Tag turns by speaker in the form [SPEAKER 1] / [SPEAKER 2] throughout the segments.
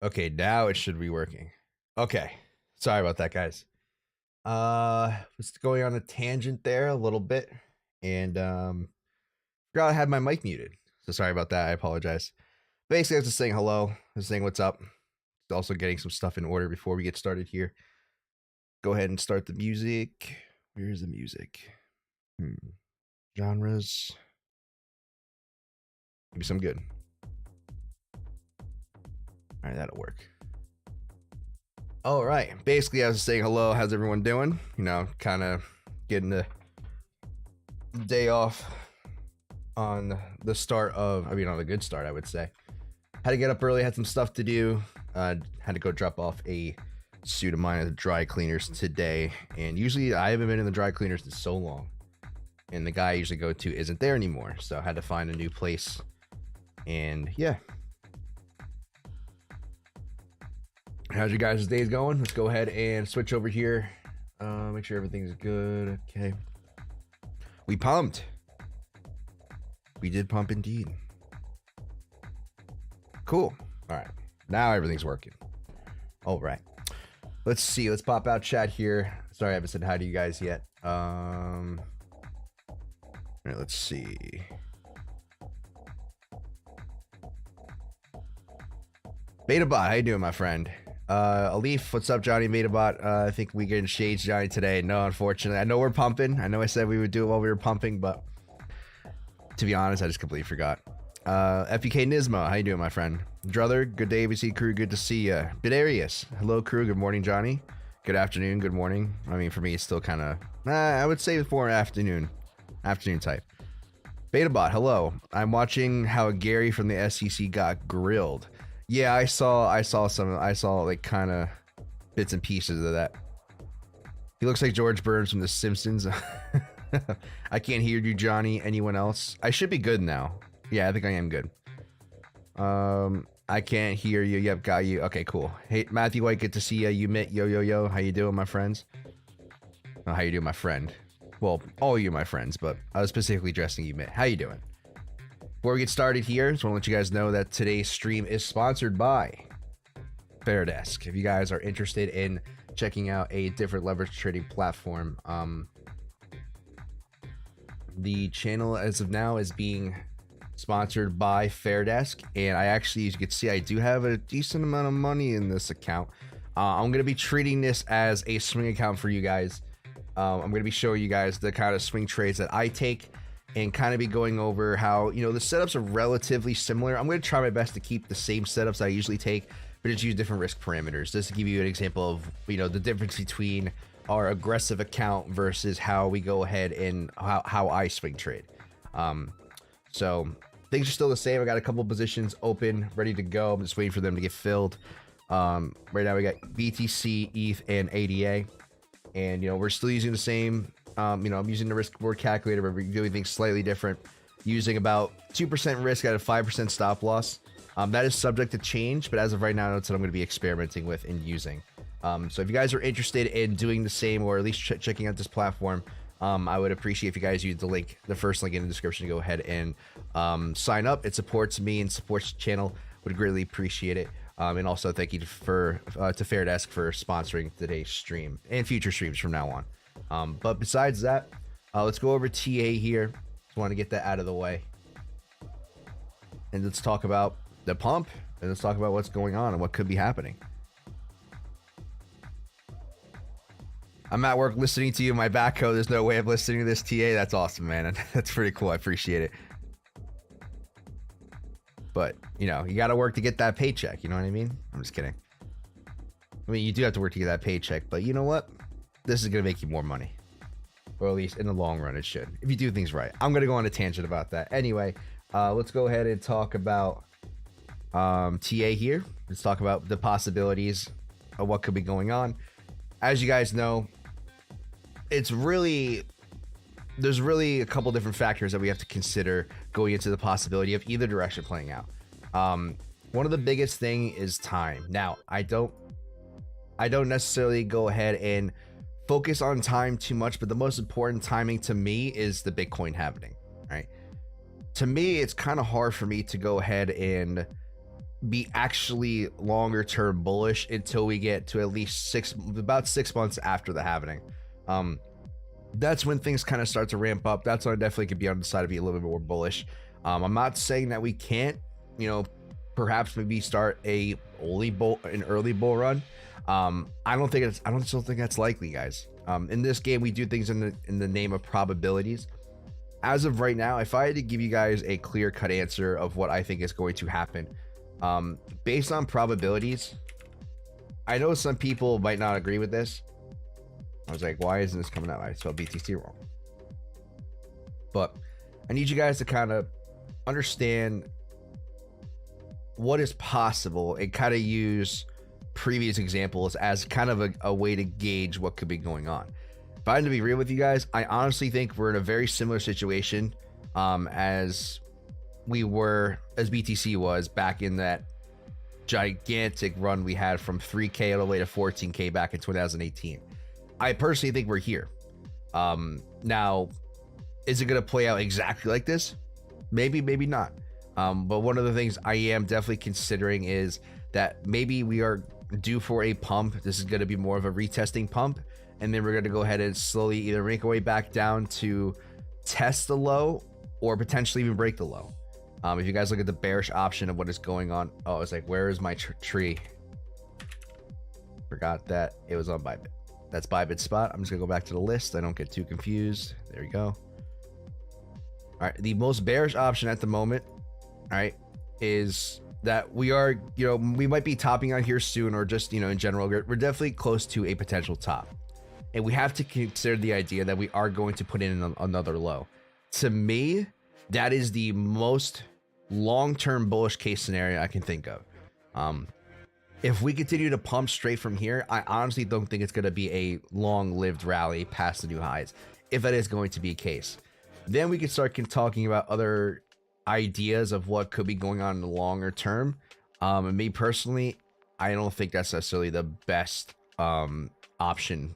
[SPEAKER 1] Okay, now it should be working. Okay. Sorry about that, guys. Was going on a tangent there a little bit and forgot I had my mic muted. So sorry about that. I apologize. Basically, I was just saying hello. I was saying what's up. Also getting some stuff in order before we get started here. Go ahead and start the music. Where's the music? Genres. Maybe some good. All right, that'll work. All right. Basically, I was saying hello. How's everyone doing? You know, kind of getting the day off on the start of, on a good start, I would say. Had to get up early, had some stuff to do. Had to go drop off a suit of mine at the dry cleaners today. And usually I haven't been in the dry cleaners in so long. And the guy I usually go to isn't there anymore. So I had to find a new place. And yeah. How's your guys' days going? Let's go ahead and switch over here. Make sure everything's good. Okay. We pumped. We did pump indeed. Cool. All right. Now everything's working. All right. Let's see. Let's pop out chat here. Sorry, I haven't said hi to you guys yet. All right, let's see. Betabot, how you doing, my friend? Alif, what's up, Johnny? Betabot, I think we getting shades, Johnny, today. No, unfortunately. I know we're pumping. I know I said we would do it while we were pumping, but to be honest, I just completely forgot. FPK Nismo, how you doing, my friend? Druther, good day, ABC crew, good to see ya. Bidarius, hello, crew, good morning, Johnny. Good afternoon, good morning. I mean, for me, it's still kind of, I would say it's more afternoon type. Betabot, hello. I'm watching how Gary from the SEC got grilled. Yeah, I saw like kind of bits and pieces of that. He looks like George Burns from The Simpsons. I can't hear you, Johnny. Anyone else? I should be good now. Yeah, I think I am good. I can't hear you. Yep, got you. Okay, cool. Hey, Matthew White, good to see you. You met yo. How you doing, my friends? Oh, how you doing, my friend? Well, all you, my friends, but I was specifically addressing you, Mitt. How you doing? Before we get started here, just want to let you guys know that today's stream is sponsored by Fairdesk. If you guys are interested in checking out a different leverage trading platform, the channel as of now is being sponsored by Fairdesk, and I actually, as you can see, I do have a decent amount of money in this account. I'm going to be treating this as a swing account for you guys. I'm going to be showing you guys the kind of swing trades that I take and kind of be going over how, you know, the setups are relatively similar. I'm going to try my best to keep the same setups I usually take, but just use different risk parameters. Just to give you an example of, you know, the difference between our aggressive account versus how we go ahead and how I swing trade. So things are still the same. I got a couple positions open, ready to go. I'm just waiting for them to get filled. Right now we got BTC, ETH, and ADA. And, you know, we're still using the same, you know, I'm using the risk reward calculator, but we're doing things slightly different, using about 2% risk at a 5% stop loss. That is subject to change, but as of right now, that's what I'm going to be experimenting with and using. So if you guys are interested in doing the same, or at least checking out this platform, I would appreciate if you guys use the link, the first link in the description, to go ahead and sign up. It supports me and supports the channel. Would greatly appreciate it. And also thank you to Fairdesk for sponsoring today's stream and future streams from now on. But besides that, let's go over TA here. Just want to get that out of the way. And let's talk about the pump, and let's talk about what's going on and what could be happening. I'm at work listening to you in my backhoe. There's no way of listening to this, TA. That's awesome, man. That's pretty cool. I appreciate it. But, you know, you got to work to get that paycheck. You know what I mean? I'm just kidding. I mean, you do have to work to get that paycheck, but you know what? This is going to make you more money. Or at least in the long run, it should. If you do things right. I'm going to go on a tangent about that. Anyway, let's go ahead and talk about TA here. Let's talk about the possibilities of what could be going on. As you guys know, there's really a couple different factors that we have to consider going into the possibility of either direction playing out. One of the biggest thing is time. Now, I don't necessarily go ahead and focus on time too much, but the most important timing to me is the Bitcoin happening, right? To me, it's kind of hard for me to go ahead and be actually longer term bullish until we get to at least about 6 months after the halving. That's when things kind of start to ramp up. That's when I definitely could be on the side of be a little bit more bullish. I'm not saying that we can't, you know, perhaps maybe start an early bull run. I don't still think that's likely, guys. In this game, we do things in the name of probabilities. As of right now, if I had to give you guys a clear-cut answer of what I think is going to happen, based on probabilities, I know some people might not agree with this. I was like, why isn't this coming out? I spelled BTC wrong. But I need you guys to kind of understand what is possible and kind of use previous examples as kind of a way to gauge what could be going on. If I had to be real with you guys, I honestly think we're in a very similar situation as we were, as BTC was back in that gigantic run we had from 3K all the way to 14K back in 2018. I personally think we're here. Now, is it going to play out exactly like this? Maybe, maybe not. But one of the things I am definitely considering is that maybe we are due for a pump. This is going to be more of a retesting pump. And then we're going to go ahead and slowly either make our way back down to test the low or potentially even break the low. If you guys look at the bearish option of what is going on. Oh, it's like, where is my tree? Forgot that it was on Bybit. That's Bybit's spot. I'm just going to go back to the list. I don't get too confused. There we go. All right. The most bearish option at the moment, all right, is that we are, you know, we might be topping out here soon, or just, you know, in general, we're definitely close to a potential top. And we have to consider the idea that we are going to put in another low. To me, that is the most long-term bullish case scenario I can think of. If we continue to pump straight from here, I honestly don't think it's going to be a long-lived rally past the new highs, if that is going to be a case. Then we can start talking about other ideas of what could be going on in the longer term. And me personally, I don't think that's necessarily the best option.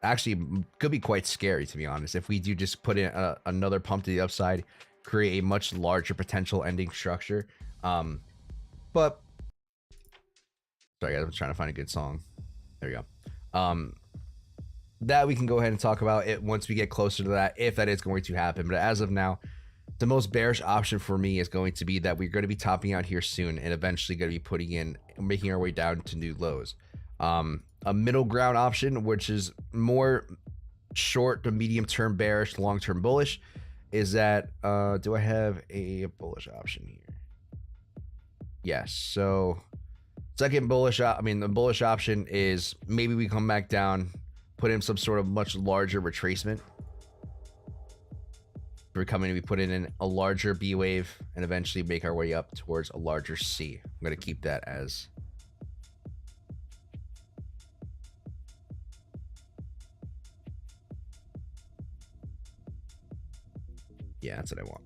[SPEAKER 1] Actually, could be quite scary, to be honest, if we do just put in another pump to the upside, create a much larger potential ending structure. But sorry guys, I'm trying to find a good song. There we go. That we can go ahead and talk about it once we get closer to that, if that is going to happen. But as of now, the most bearish option for me is going to be that we're going to be topping out here soon and eventually going to be making our way down to new lows. A middle ground option, which is more short to medium term bearish, long term bullish, is that do I have a bullish option here? Yes. So second bullish, the bullish option is maybe we come back down, put in some sort of much larger retracement. We're coming to be putting in a larger B wave and eventually make our way up towards a larger C. I'm going to keep that as yeah, that's what I want.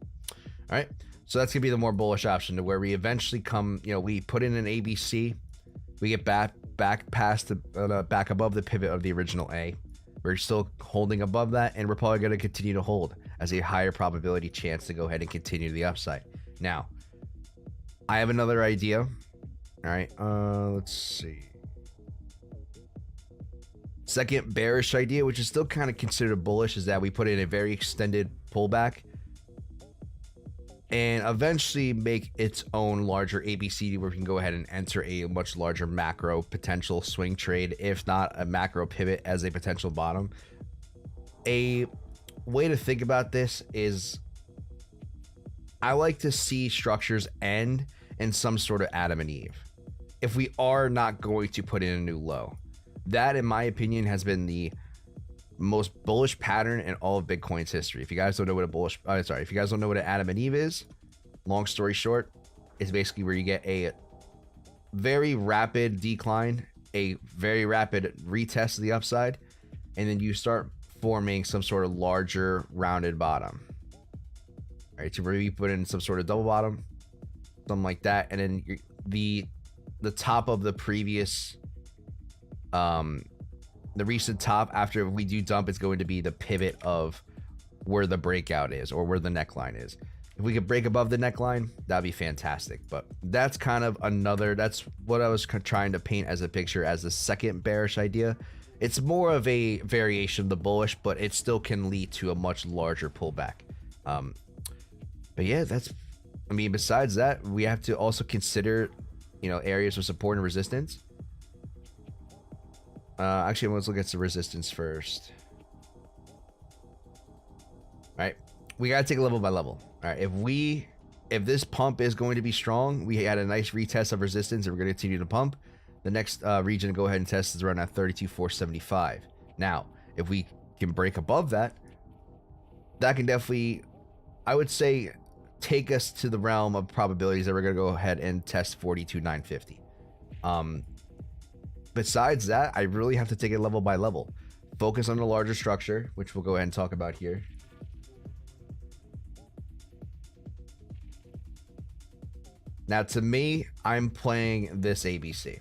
[SPEAKER 1] All right, so that's gonna be the more bullish option, to where we eventually come, you know, we put in an ABC, we get back past the back above the pivot of the original A. We're still holding above that, and we're probably going to continue to hold as a higher probability chance to go ahead and continue to the upside. Now, I have another idea. All right, let's see. Second bearish idea, which is still kind of considered bullish, is that we put in a very extended pullback and eventually make its own larger ABC, where we can go ahead and enter a much larger macro potential swing trade, if not a macro pivot as a potential bottom. A way to think about this is, I like to see structures end in some sort of Adam and Eve if we are not going to put in a new low. That, in my opinion, has been the most bullish pattern in all of Bitcoin's history. If you guys don't know what if you guys don't know what an Adam and Eve is, long story short, it's basically where you get a very rapid decline, a very rapid retest of the upside, and then you start forming some sort of larger rounded bottom. All right, so where you put in some sort of double bottom, something like that, and then the top of the previous the recent top after we do dump is going to be the pivot of where the breakout is, or where the neckline is. If we could break above the neckline, that'd be fantastic. But that's kind of that's what I was trying to paint as a picture as the second bearish idea. It's more of a variation of the bullish, but it still can lead to a much larger pullback. But yeah, I mean, besides that, we have to also consider, areas of support and resistance. Actually, let's look at the resistance first. All right, we gotta take it level by level. All right, if this pump is going to be strong, we had a nice retest of resistance, and we're gonna continue to pump. The next region to go ahead and test is around at 32,475. Now, if we can break above that, that can definitely, I would say, take us to the realm of probabilities that we're gonna go ahead and test 42,950. Besides that, I really have to take it level by level. Focus on the larger structure, which we'll go ahead and talk about here. Now, to me, I'm playing this ABC.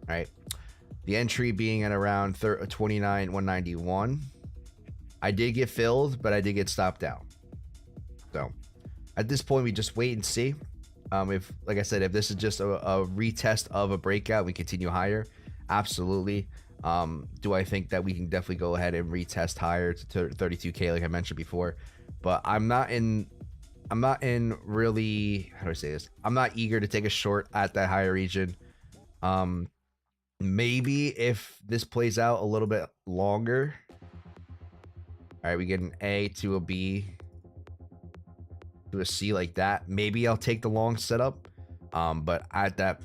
[SPEAKER 1] All right, the entry being at around 29,191. I did get filled, but I did get stopped out. So at this point, we just wait and see. If, like I said, if this is just a retest of a breakout, we continue higher. Absolutely. Do I think that we can definitely go ahead and retest higher to 32K, like I mentioned before? But I'm not in really, how do I say this? I'm not eager to take a short at that higher region. Maybe if this plays out a little bit longer. All right, we get an A to a B to a C like that. Maybe I'll take the long setup. But at that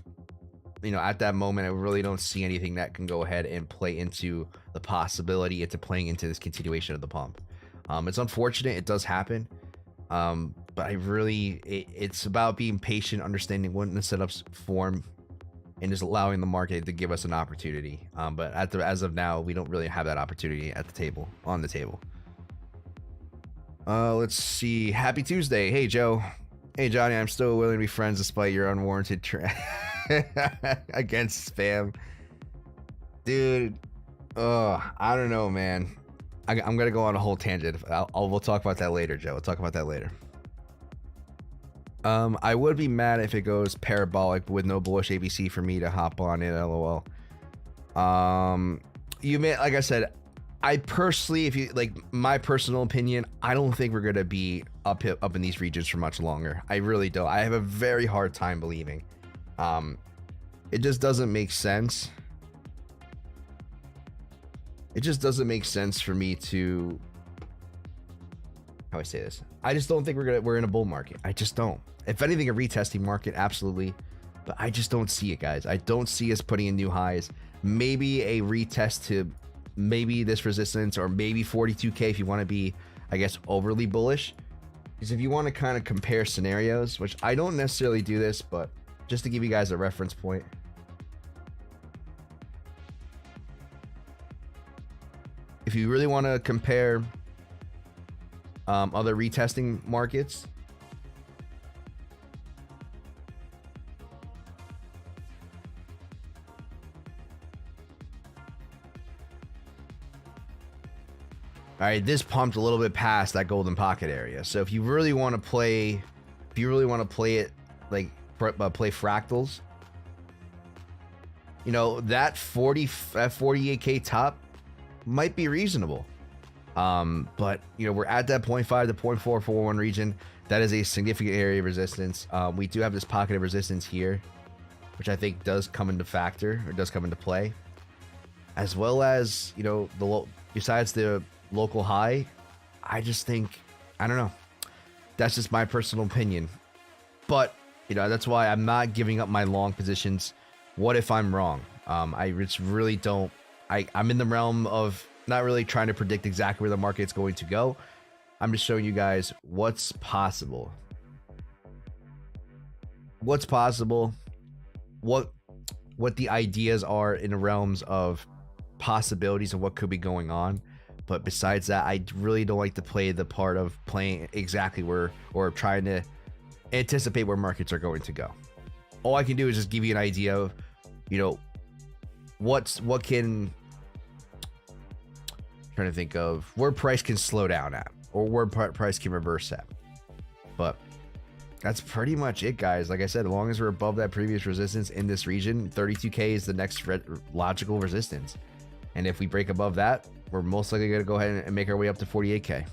[SPEAKER 1] moment, I really don't see anything that can go ahead and play into the possibility into playing into this continuation of the pump. It's unfortunate, it does happen. But it's about being patient, understanding when the setups form, and just allowing the market to give us an opportunity. But as of now, we don't really have that opportunity on the table. Let's see. Happy Tuesday. Hey, Joe. Hey, Johnny. I'm still willing to be friends despite your unwarranted against spam. Dude. I don't know, man. I'm gonna go on a whole tangent. We'll talk about that later, Joe. We'll talk about that later. I would be mad if it goes parabolic with no bullish ABC for me to hop on it. LOL. You may, like I said, I personally, if you like my personal opinion, I don't think we're gonna be up in these regions for much longer. I really don't. I have a very hard time believing. It just doesn't make sense. It just doesn't make sense for me to, how do I say this? I just don't think we're in a bull market. I just don't. If anything, a retesting market, absolutely. But I just don't see it, guys. I don't see us putting in new highs. Maybe a retest to maybe this resistance, or maybe 42K if you want to be, I guess, overly bullish. Because if you want to kind of compare scenarios, which I don't necessarily do this, but just to give you guys a reference point. If you really want to compare other retesting markets, all right, this pumped a little bit past that golden pocket area. So if you really want to play, it like play fractals, that 48K top might be reasonable. But we're at that 0.5 to 0.441 region. That is a significant area of resistance. We do have this pocket of resistance here, which I think does come into play, as well as besides the local high. I just think, I don't know, that's just my personal opinion, but that's why I'm not giving up my long positions. What if I'm wrong? I just really don't. I'm in the realm of not really trying to predict exactly where the market's going to go. I'm just showing you guys what's possible. What the ideas are in the realms of possibilities of what could be going on. But besides that, I really don't like to play the part of playing exactly where, or trying to anticipate where markets are going to go. All I can do is just give you an idea of, trying to think of where price can slow down at, or where price can reverse at. But that's pretty much it, guys. Like I said, as long as we're above that previous resistance in this region, 32K is the next logical resistance. And if we break above that, we're most likely going to go ahead and make our way up to 48K.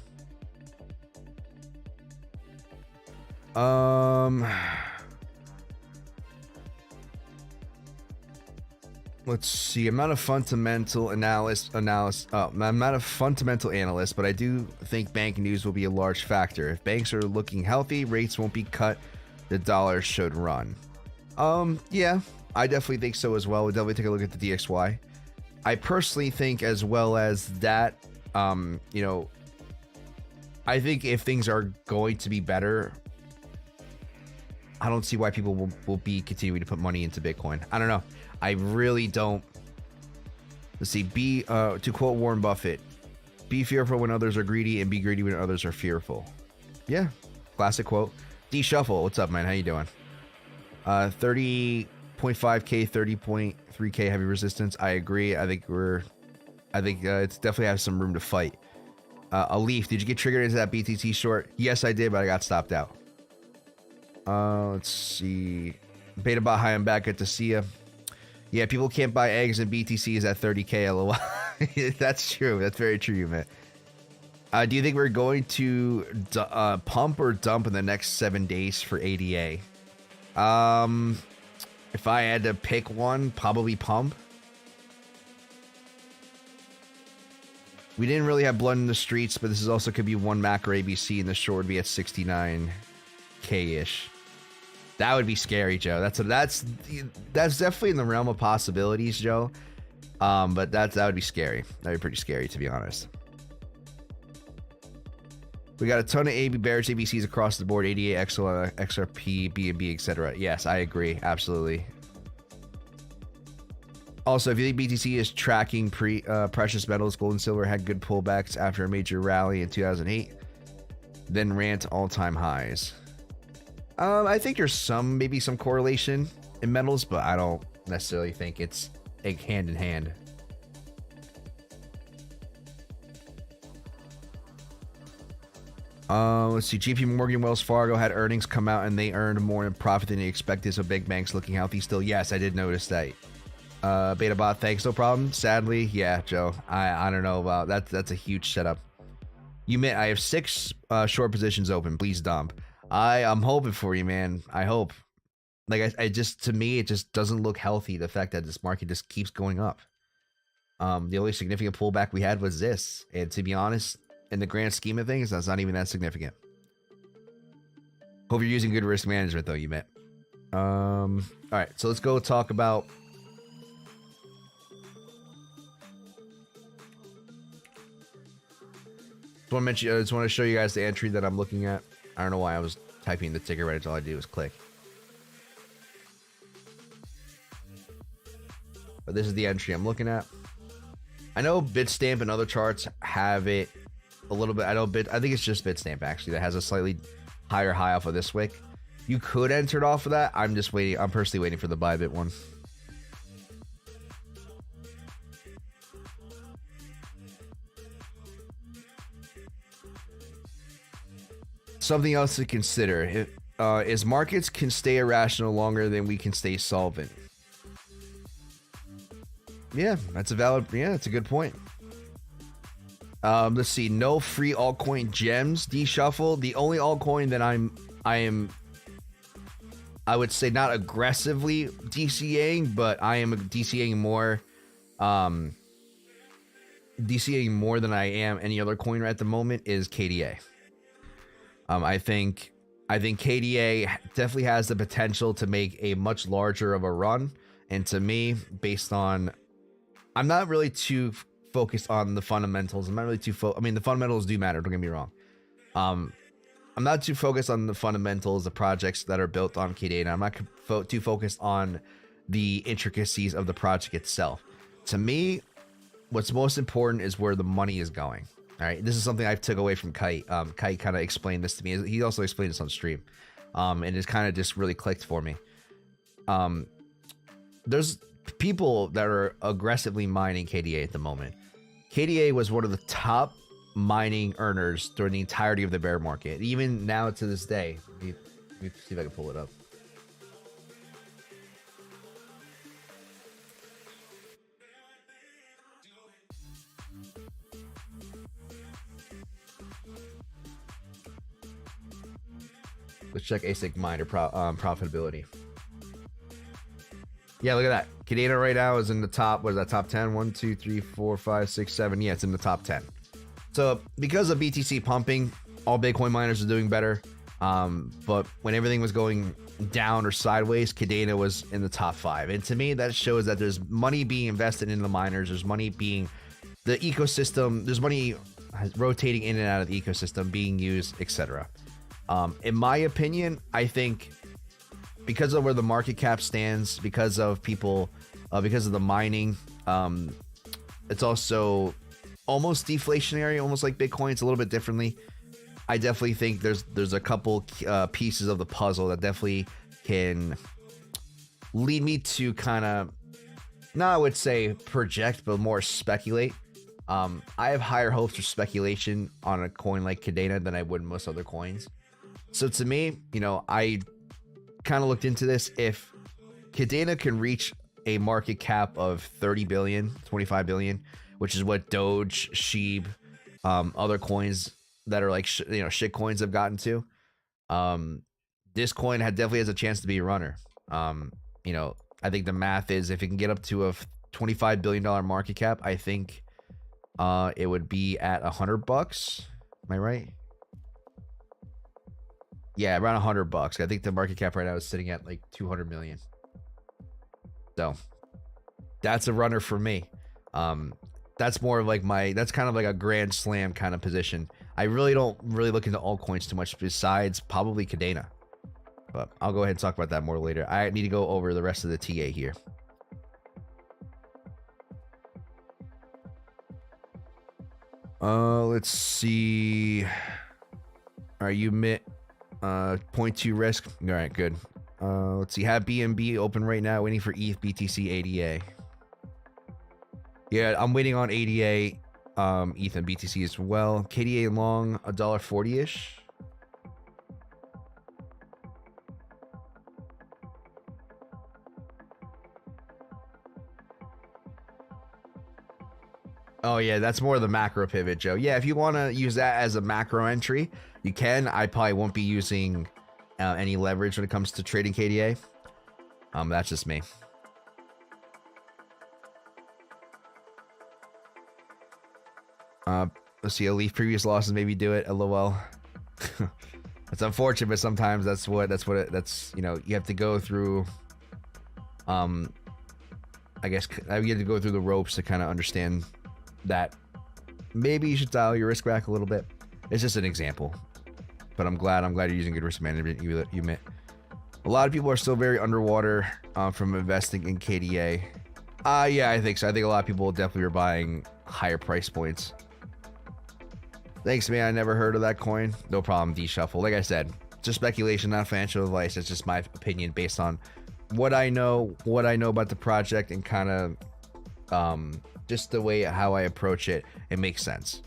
[SPEAKER 1] Let's see. I'm not a fundamental analyst, I'm not a fundamental analyst, but I do think bank news will be a large factor. If banks are looking healthy, rates won't be cut, the dollar should run. Yeah, I definitely think so as well. We'll definitely take a look at the DXY. I personally think, as well as that, you know, I think if things are going to be better, I don't see why people will be continuing to put money into Bitcoin. I don't know. I really don't. Let's see. To quote Warren Buffett, be fearful when others are greedy and be greedy when others are fearful. Yeah, classic quote. D Shuffle, what's up, man? How you doing? 30.5K, 30.3K heavy resistance. I agree. I think it's definitely has some room to fight. A Leaf, did you get triggered into that BTC short? Yes, I did, but I got stopped out. Let's see. Beta bot high, I'm back. Good to see ya. Yeah, people can't buy eggs and BTCs at 30K, lol. That's true. That's very true, man. Do you think we're going to pump or dump in the next 7 days for ADA? If I had to pick one, probably pump. We didn't really have blood in the streets, but this is also could be one macro ABC, and the short would be at 69K-ish. That would be scary, Joe. That's definitely in the realm of possibilities, Joe. But that would be scary. That'd be pretty scary, to be honest. We got a ton of AB bearish ABCs across the board: ADA, XL, XRP, BNB, etc. Yes, I agree. Absolutely. Also, if you think BTC is tracking precious metals, gold and silver had good pullbacks after a major rally in 2008, then ran to all-time highs. I think there's maybe some correlation in metals, but I don't necessarily think it's like hand in hand. Let's see. JP Morgan, Wells Fargo had earnings come out and they earned more in profit than they expected. So big banks looking healthy still. Yes, I did notice that. Beta bot, thanks, no problem. Sadly, yeah, Joe. I don't know about that. That's a huge setup. You meant I have 6 short positions open. Please dump. I'm hoping for you, man. I hope. Like I just, to me, it just doesn't look healthy. The fact that this market just keeps going up. The only significant pullback we had was this, and to be honest, in the grand scheme of things, that's not even that significant. Hope you're using good risk management, though. You meant. All right, so let's go talk about. I just want to show you guys the entry that I'm looking at. I don't know why I was typing the ticker right. All I do is click. But this is the entry I'm looking at. I know Bitstamp and other charts have it a little bit. I think it's just Bitstamp actually that has a slightly higher high off of this wick. You could enter it off of that. I'm just waiting. I'm personally waiting for the Bybit one. Something else to consider is markets can stay irrational longer than we can stay solvent. Yeah, that's a good point. Let's see. No free altcoin gems. D-shuffle. The only altcoin that I would say not aggressively DCAing, but I am DCAing more. DCAing more than I am any other coin at the moment is KDA. I think KDA definitely has the potential to make a much larger of a run. And to me, based on, I'm not really too focused on the fundamentals. I'm not really too I mean, the fundamentals do matter. Don't get me wrong. I'm not too focused on the fundamentals, the projects that are built on KDA. And I'm not too focused on the intricacies of the project itself. To me, what's most important is where the money is going. All right, this is something I took away from Kite. Kite kind of explained this to me. He also explained this on stream, and it's kind of just really clicked for me. There's people that are aggressively mining KDA at the moment. KDA was one of the top mining earners during the entirety of the bear market. Even now to this day. Let me see if I can pull it up. Let's check ASIC miner profitability. Yeah, look at that. Cadena right now is in the top, what is that, top 10? 1, 2, 3, 4, 5, 6, 7. Yeah, it's in the top 10. So because of BTC pumping, all Bitcoin miners are doing better. But when everything was going down or sideways, Cadena was in the top 5. And to me, that shows that there's money being invested in the miners. There's money being, the ecosystem, there's money rotating in and out of the ecosystem being used, etc. In my opinion, I think because of where the market cap stands, because of people, because of the mining, it's also almost deflationary, almost like Bitcoin. It's a little bit differently. I definitely think there's a couple pieces of the puzzle that definitely can lead me to kind of, not I would say project, but more speculate. I have higher hopes for speculation on a coin like Cadena than I would most other coins. So to me, you know, I kind of looked into this. If Cadena can reach a market cap of 30 billion, 25 billion, which is what Doge, Sheeb, other coins that are like shit coins have gotten to, this coin definitely has a chance to be a runner. You know, I think the math is if it can get up to a $25 billion market cap, I think it would be at $100. Am I right? Yeah, around $100. I think the market cap right now is sitting at like 200 million. So that's a runner for me. That's more of like that's kind of like a grand slam kind of position. I really don't look into altcoins too much besides probably Cadena. But I'll go ahead and talk about that more later. I need to go over the rest of the TA here. Let's see. All right, you mit 0.2 risk. All right, good. Let's see. Have BNB open right now, waiting for ETH BTC ADA. Yeah, I'm waiting on ADA, ETH and BTC as well. KDA long $1.40-ish. Oh yeah, that's more of the macro pivot, Joe. Yeah, if you want to use that as a macro entry, you can. I probably won't be using any leverage when it comes to trading KDA. That's just me. Let's see. Leaf previous losses, maybe do it. LOL. It's unfortunate, but sometimes that's you know, you have to go through. I guess you have to go through the ropes to kind of understand that maybe you should dial your risk back a little bit. It's just an example, but I'm glad you're using good risk management. You admit a lot of people are still very underwater from investing in KDA. Yeah, I think so. I think a lot of people definitely are buying higher price points. Thanks, man. I never heard of that coin. No problem. D-shuffle. Like I said, just speculation, not financial advice. It's just my opinion based on what I know about the project and kind of just the way how I approach it. It makes sense.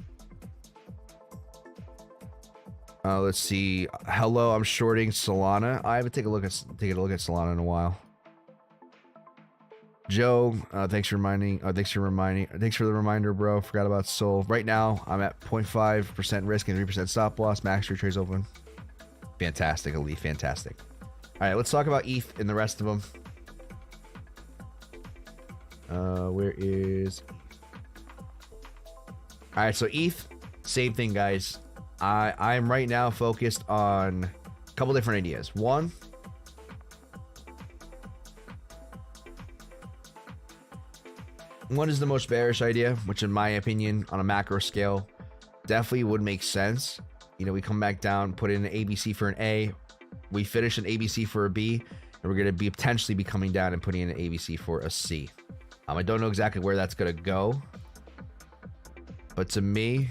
[SPEAKER 1] Let's see. Hello, I'm shorting Solana. I haven't taken a look at Solana in a while. Joe, thanks for the reminder, bro. Forgot about Sol. Right now, I'm at 0.5% risk and 3% stop loss. Max your trades open. Fantastic, Elite. Fantastic. All right, let's talk about ETH and the rest of them. Where is? All right, so ETH, same thing, guys. I'm right now focused on a couple different ideas. One is the most bearish idea, which in my opinion, on a macro scale, definitely would make sense. You know, we come back down, put in an ABC for an A, we finish an ABC for a B, and we're going to be potentially be coming down and putting in an ABC for a C. I don't know exactly where that's going to go, but to me,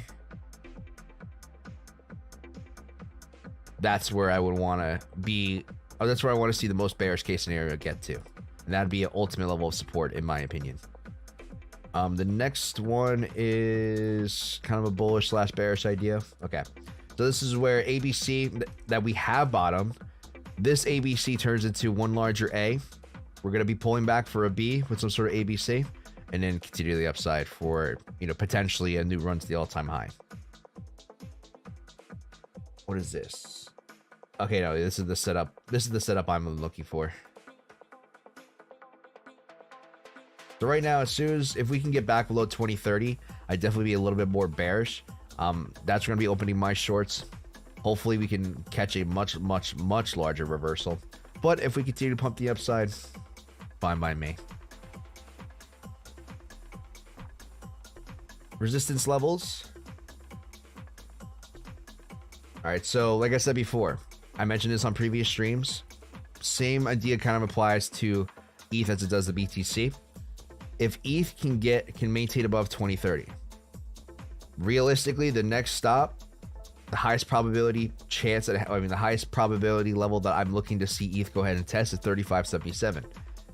[SPEAKER 1] that's where I would want to be. Oh, that's where I want to see the most bearish case scenario get to, and that'd be an ultimate level of support, in my opinion. The next one is kind of a bullish slash bearish idea. Okay, so this is where ABC that we have bottomed. This ABC turns into one larger A. We're going to be pulling back for a B with some sort of ABC, and then continue the upside for, you know, potentially a new run to the all-time high. What is this? Okay, no, this is the setup. This is the setup I'm looking for. So right now, as soon as if we can get back below 2030, I'd definitely be a little bit more bearish. That's going to be opening my shorts. Hopefully we can catch a much larger reversal. But if we continue to pump the upside, fine by me. Resistance levels. All right, so like I said before, I mentioned this on previous streams. Same idea kind of applies to ETH as it does the BTC. If ETH can maintain above 2030, realistically, the next stop, the highest probability chance that the highest probability level that I'm looking to see ETH go ahead and test is 35.77.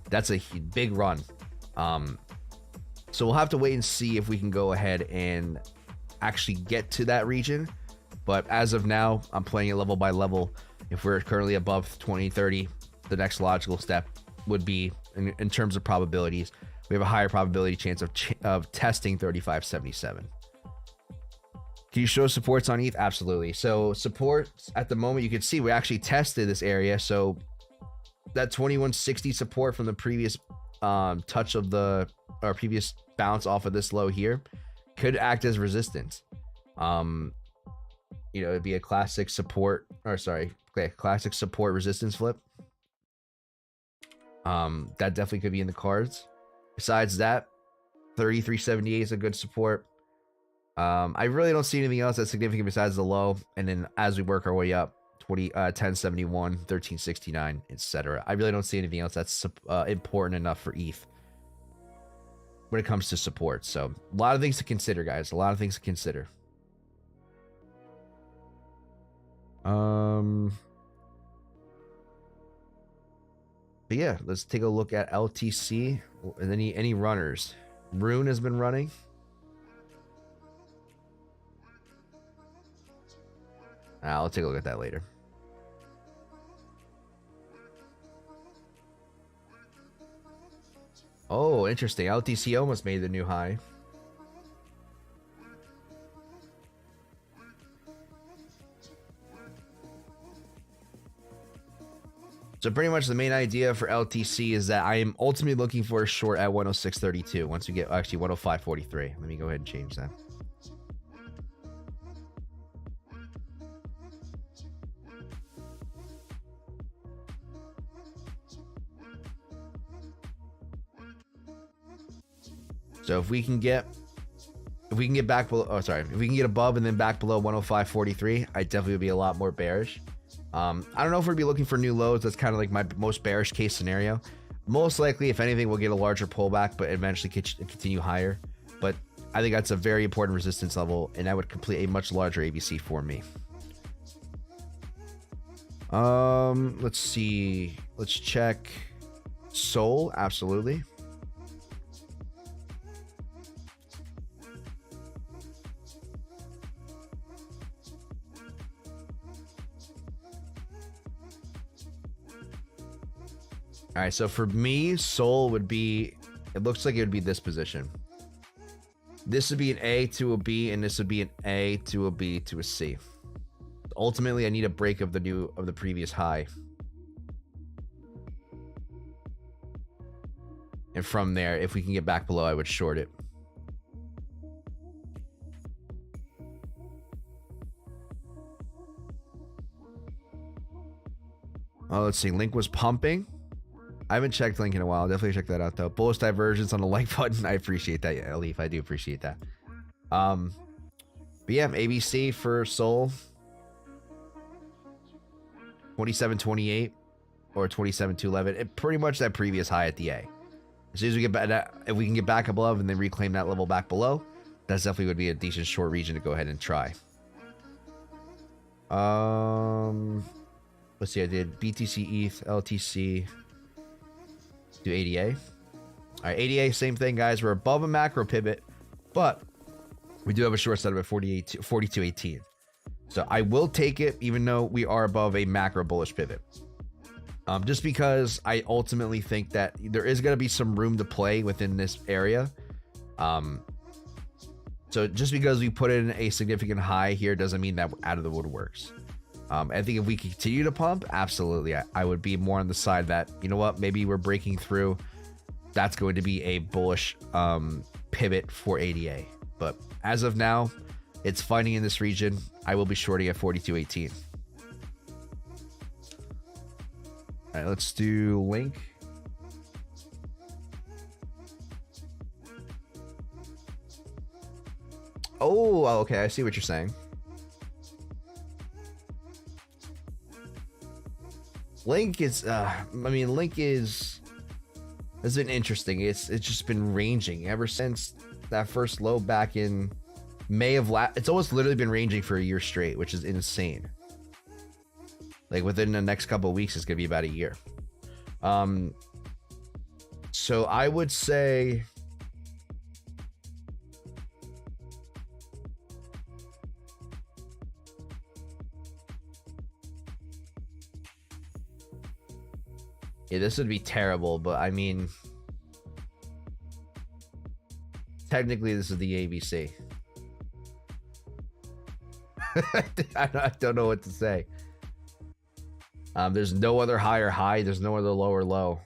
[SPEAKER 1] That's a big run. So we'll have to wait and see if we can go ahead and actually get to that region. But as of now, I'm playing it level by level. If we're currently above 2030, the next logical step would be, in terms of probabilities, we have a higher probability chance of testing 35.77. Can you show supports on ETH? Absolutely. So supports at the moment, you can see we actually tested this area. So that 2160 support from the previous touch of our previous bounce off of this low here could act as resistance. You know, it'd be a classic support, or sorry, classic support resistance flip. That definitely could be in the cards. Besides that, 3378 is a good support. I really don't see anything else that's significant besides the low. And then as we work our way up, 1071, 1369, etc. I really don't see anything else that's important enough for ETH when it comes to support. So a lot of things to consider, guys. A lot of things to consider. But yeah, let's take a look at LTC and any runners. Rune has been running. I'll take a look at that later. Oh, interesting. LTC almost made the new high. So pretty much the main idea for LTC is that I am ultimately looking for a short at 106.32 once we get actually 105.43. Let me go ahead and change that. So if we can get back below, oh sorry, if we can get above and then back below 105.43, I definitely would be a lot more bearish. I don't know if we'd be looking for new lows. That's kind of like my most bearish case scenario. Most likely, if anything, we'll get a larger pullback, but eventually continue higher. But I think that's a very important resistance level, and that would complete a much larger ABC for me. Let's see. Let's check Sol. Absolutely. All right, so for me, Sol would be, it looks like it would be this position. This would be an A to a B, and this would be an A to a B to a C. Ultimately, I need a break of the previous high. And from there, if we can get back below, I would short it. Oh, let's see. Link was pumping. I haven't checked Link in a while. Definitely check that out though. Bullish divergence on the like button. I appreciate that. Yeah, Leaf. I do appreciate that. But yeah, ABC for Sol. 27.28 or 27.211. It pretty much that previous high at the A. As soon as we get back, if we can get back above and then reclaim that level back below, that's definitely would be a decent short region to go ahead and try. Let's see. I did BTC, ETH, LTC. Do ADA. All right, ADA, same thing, guys. We're above a macro pivot, but we do have a short setup at 42.18. So I will take it, even though we are above a macro bullish pivot. Just because I ultimately think that there is going to be some room to play within this area. So just because we put in a significant high here doesn't mean that we're out of the woodworks. I think if we continue to pump, absolutely, I would be more on the side that, you know what, maybe we're breaking through. That's going to be a bullish pivot for ADA. But as of now, it's fighting in this region. I will be shorting at 42.18. All right, let's do Link. Oh, okay, I see what you're saying. Link is, Link has been interesting. It's just been ranging ever since that first low back in May of last. It's almost literally been ranging for a year straight, which is insane. Like within the next couple of weeks, it's gonna be about a year. So I would say, yeah, this would be terrible, but I mean, technically this is the ABC. I don't know what to say. There's no other higher high. There's no other lower low.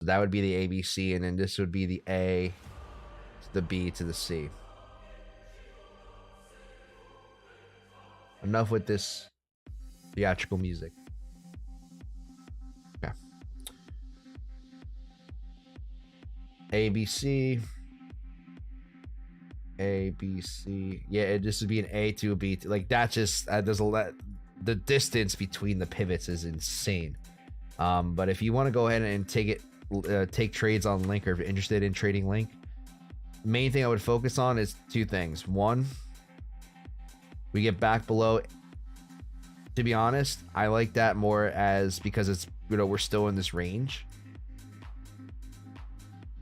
[SPEAKER 1] That would be the ABC, and then this would be the A to the B to the C. Enough with this theatrical music. Okay. ABC. A, B, C. Yeah, this would be an A to a B. Like, that just, there's a lot. The distance between the pivots is insane. But if you want to go ahead and take trades on Link, or if you're interested in trading Link, main thing I would focus on is two things. One, we get back below. To be honest, I like that more as because it's, we're still in this range.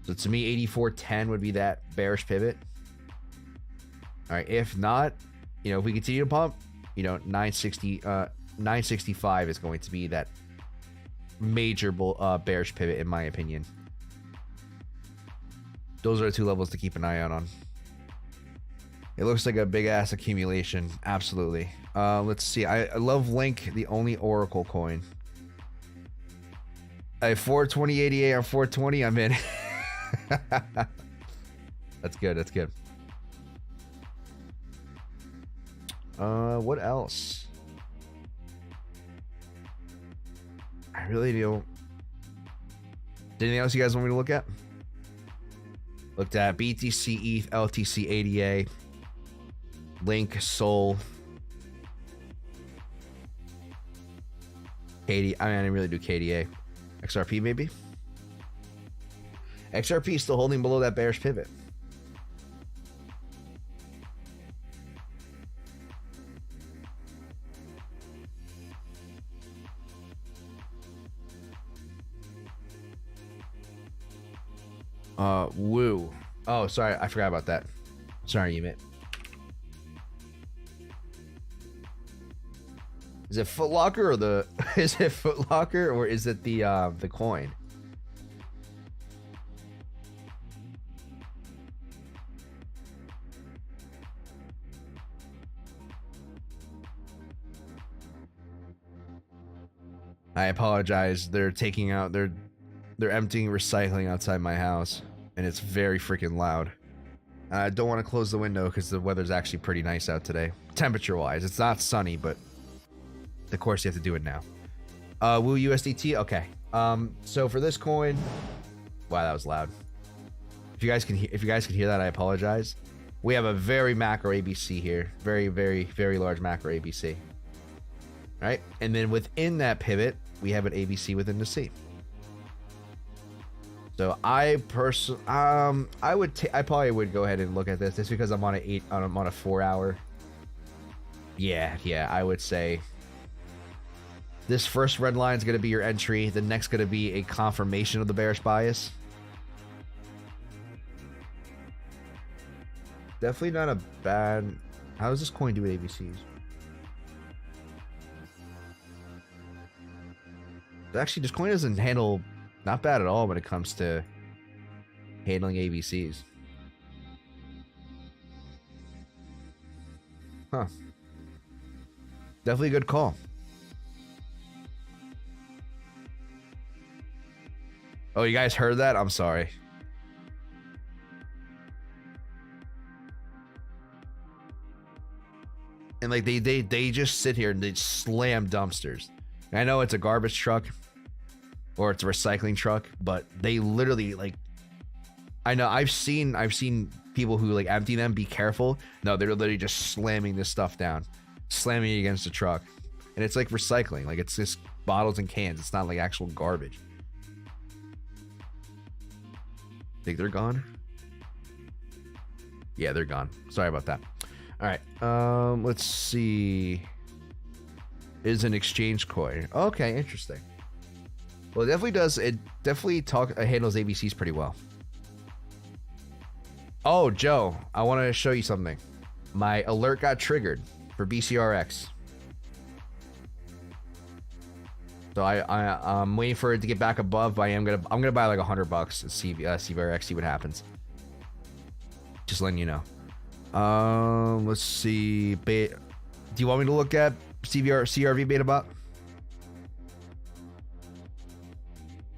[SPEAKER 1] So to me, 84.10 would be that bearish pivot. All right, if not, if we continue to pump, 965 is going to be that major bearish pivot, in my opinion. Those are the two levels to keep an eye out on. It looks like a big ass accumulation. Absolutely. Let's see. I love Link, the only Oracle coin. At 420.88 on 420, I'm in. That's good. That's good. What else? I really don't. Anything else you guys want me to look at? Looked at BTC, ETH, LTC, ADA, Link, Sol, KD. I didn't really do KDA. XRP maybe. XRP is still holding below that bearish pivot. Woo. Oh, sorry, I forgot about that. Sorry, you meant. Is it Foot Locker or the? Is it Foot Locker or is it the coin? I apologize. They're taking out. They're emptying recycling outside my house, and it's very freaking loud. I don't want to close the window because the weather's actually pretty nice out today, temperature-wise. It's not sunny, but of course you have to do it now. Woo USDT. Okay. So for this coin, wow, that was loud. If you guys can hear that, I apologize. We have a very macro ABC here, very, very, very large macro ABC. Right, and then within that pivot, we have an ABC within the C. So I probably would go ahead and look at this just because I'm on a 4 hour. Yeah, I would say this first red line is going to be your entry. The next going to be a confirmation of the bearish bias. Definitely not a bad. How does this coin do with ABCs? Actually, this coin doesn't handle not bad at all when it comes to handling ABCs. Huh. Definitely a good call. Oh, you guys heard that? I'm sorry. And like they just sit here and they slam dumpsters. And I know it's a garbage truck or it's a recycling truck, but they literally like, I know I've seen people who like empty them. Be careful. No, they're literally just slamming this stuff down, slamming it against the truck, and it's like recycling. Like it's just bottles and cans. It's not like actual garbage. Think they're gone? Yeah, they're gone. Sorry about that. All right. Let's see. Is an exchange coin. Okay, interesting. Well, it definitely does. It definitely handles ABCs pretty well. Oh, Joe, I want to show you something. My alert got triggered for BCRX. So I'm waiting for it to get back above, but I'm gonna buy like $100 at CVRX, see what happens. Just letting you know. Let's see. Do you want me to look at CRV beta bot?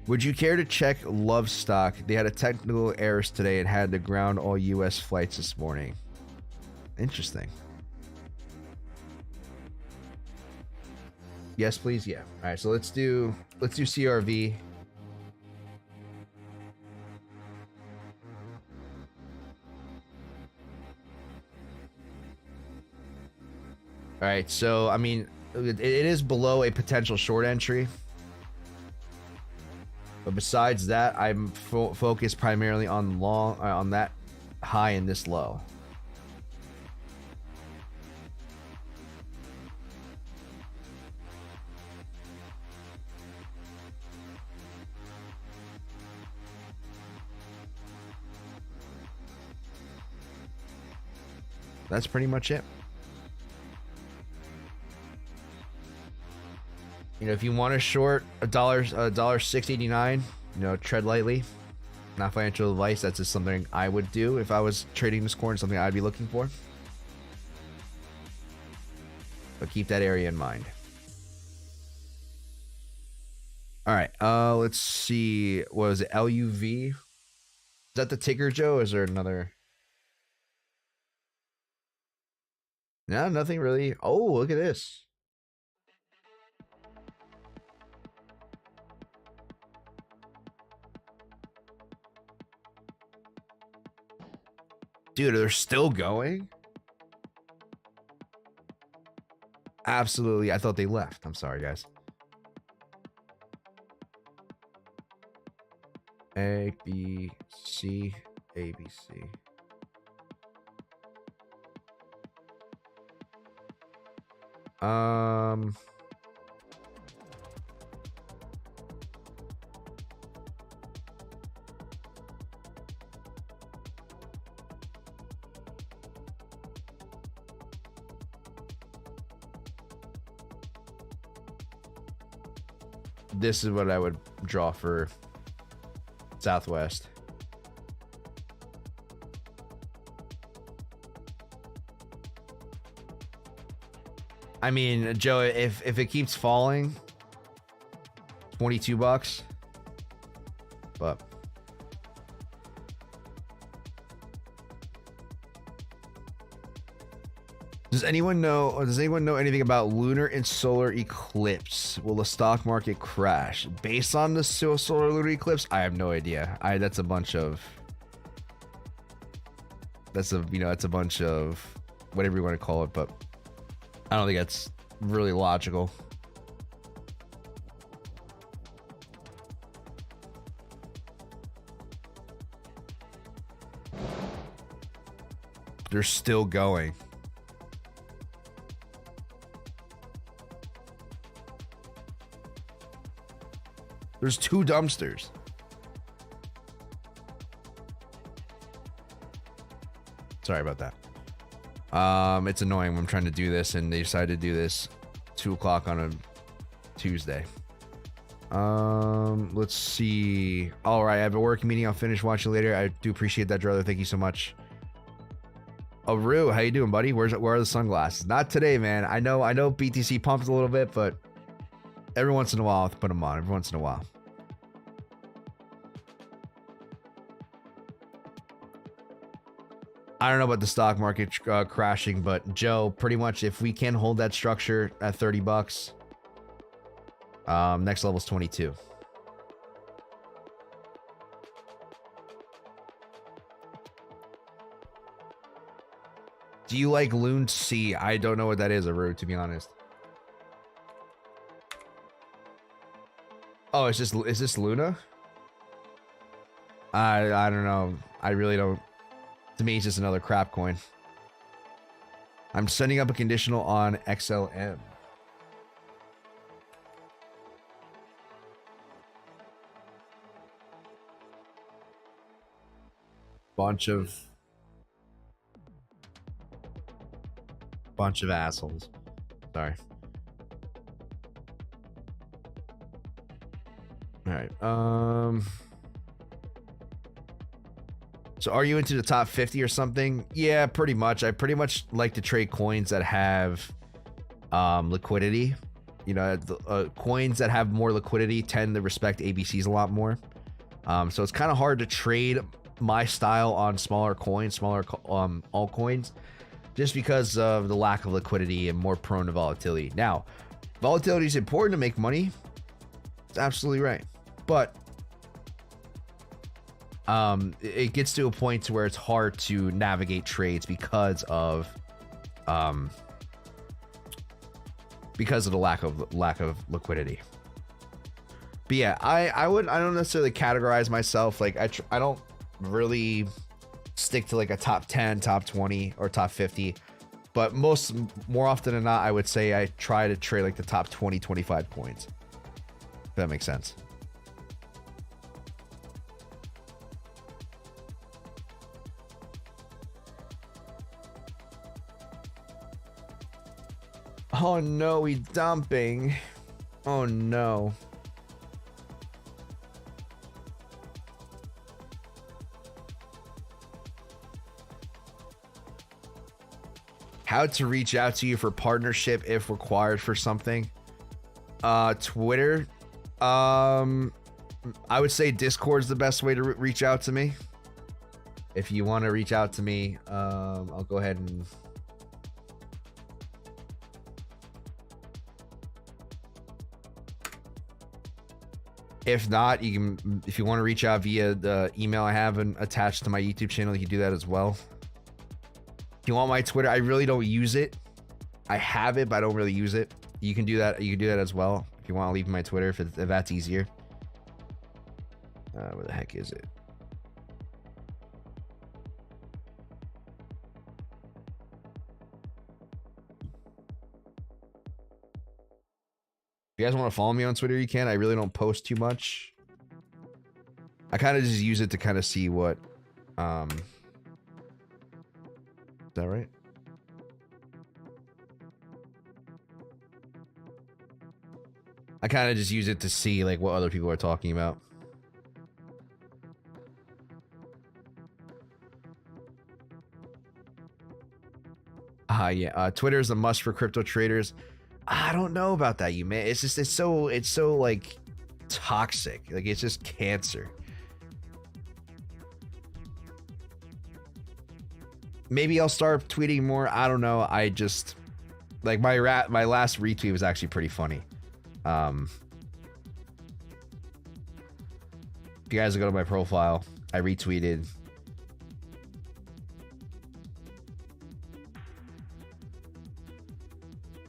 [SPEAKER 1] Would you care to check Lovestock? They had a technical errors today and had to ground all US flights this morning. Interesting. Yes, please. Yeah. All right. So let's do CRV. All right. So I mean, it is below a potential short entry. But besides that, I'm focused primarily on on that high and this low. That's pretty much it. You know, if you want to short $1.689, you know, tread lightly. Not financial advice. That's just something I would do if I was trading this coin. Something I'd be looking for. But keep that area in mind. All right. Let's see. What was it? LUV. Is that the ticker, Joe? Or is there another? No, nothing really. Oh, look at this. Dude, they're still going? Absolutely. I thought they left. I'm sorry, guys. A, B, C, A, B, C. This is what I would draw for Southwest. I mean, Joe, if it keeps falling, $22. But does anyone know anything about lunar and solar eclipse? Will the stock market crash based on the solar lunar eclipse? I have no idea. That's a bunch of whatever you want to call it, but I don't think that's really logical. They're still going. There's 2 dumpsters. Sorry about that. It's annoying when I'm trying to do this and they decide to do this 2 o'clock on a Tuesday. Let's see. All right, I have a work meeting. I'll finish watching later. I do appreciate that, brother. Thank you so much. Aru, how you doing, buddy? Where are the sunglasses? Not today, man. I know BTC pumps a little bit, but every once in a while I'll put them on. Every once in a while. I don't know about the stock market crashing, but Joe, pretty much if we can hold that structure at 30 bucks, next level is 22. Do you like Loon C? I don't know what that is, Aru, to be honest. Oh, is this Luna? I don't know. I really don't. To me, it's just another crap coin. I'm setting up a conditional on XLM. Bunch of assholes. Sorry. All right. So are you into the top 50 or something? Yeah, pretty much. I pretty much like to trade coins that have liquidity. You know, coins that have more liquidity tend to respect ABCs a lot more. So it's kind of hard to trade my style on smaller coins, smaller altcoins, just because of the lack of liquidity and more prone to volatility. Now, volatility is important to make money. It's absolutely right. But it gets to a point to where it's hard to navigate trades because of the lack of liquidity. But yeah, I don't necessarily categorize myself like I don't really stick to like a top 10, top 20, or top 50. But more often than not, I would say I try to trade like the top 20, 25 coins. If that makes sense. Oh no, he's dumping. Oh no. How to reach out to you for partnership if required for something. Twitter. I would say Discord's the best way to reach out to me. If you want to reach out to me, I'll go ahead and if not, you can, if you want to reach out via the email I have and attached to my YouTube channel, you can do that as well. If you want my Twitter, I really don't use it. I have it, but I don't really use it. You can do that. You can do that as well. If you want to leave my Twitter, if that's easier. Where the heck is it? If you guys want to follow me on Twitter, you can. I really don't post too much. I kind of just use it to kind of see what is that right? I kind of just use it to see like what other people are talking about. Yeah. Twitter is a must for crypto traders. I don't know about that, you man. It's just it's so like toxic. Like it's just cancer. Maybe I'll start tweeting more. I don't know. I just like my last retweet was actually pretty funny. If you guys go to my profile, I retweeted.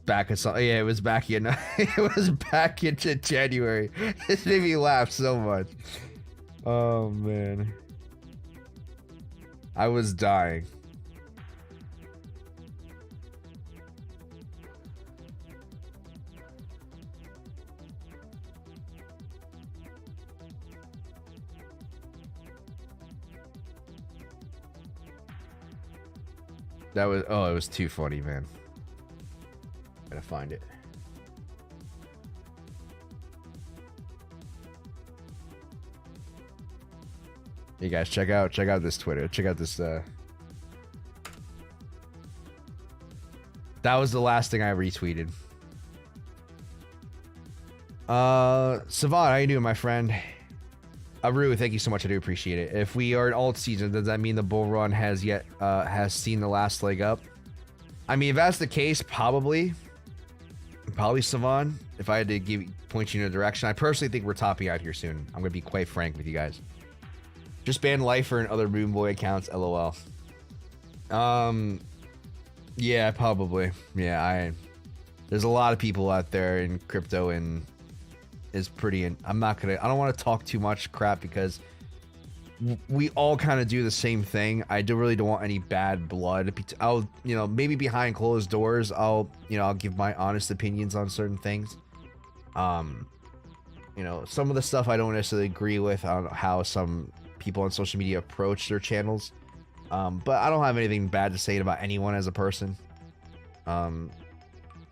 [SPEAKER 1] Back at some, yeah, it was back in it was back into January. It made me laugh so much. Oh man, I was dying. That was, oh, it was too funny, man. Gotta find it. Hey guys, check out this Twitter. Check out this. That was the last thing I retweeted. Savant, how you doing, my friend? Aru, thank you so much. I do appreciate it. If we are in alt season, does that mean the bull run has seen the last leg up? I mean, if that's the case, probably Savant. If I had to point you in a direction, I personally think we're topping out here soon. I'm gonna be quite frank with you guys. Just ban Lifer and other Boom Boy accounts, lol. Yeah, probably. Yeah, there's a lot of people out there in crypto and is pretty, I don't want to talk too much crap because we all kind of do the same thing. I really don't want any bad blood. I'll, maybe behind closed doors, I'll give my honest opinions on certain things. Some of the stuff I don't necessarily agree with on how some people on social media approach their channels. But I don't have anything bad to say about anyone as a person. Some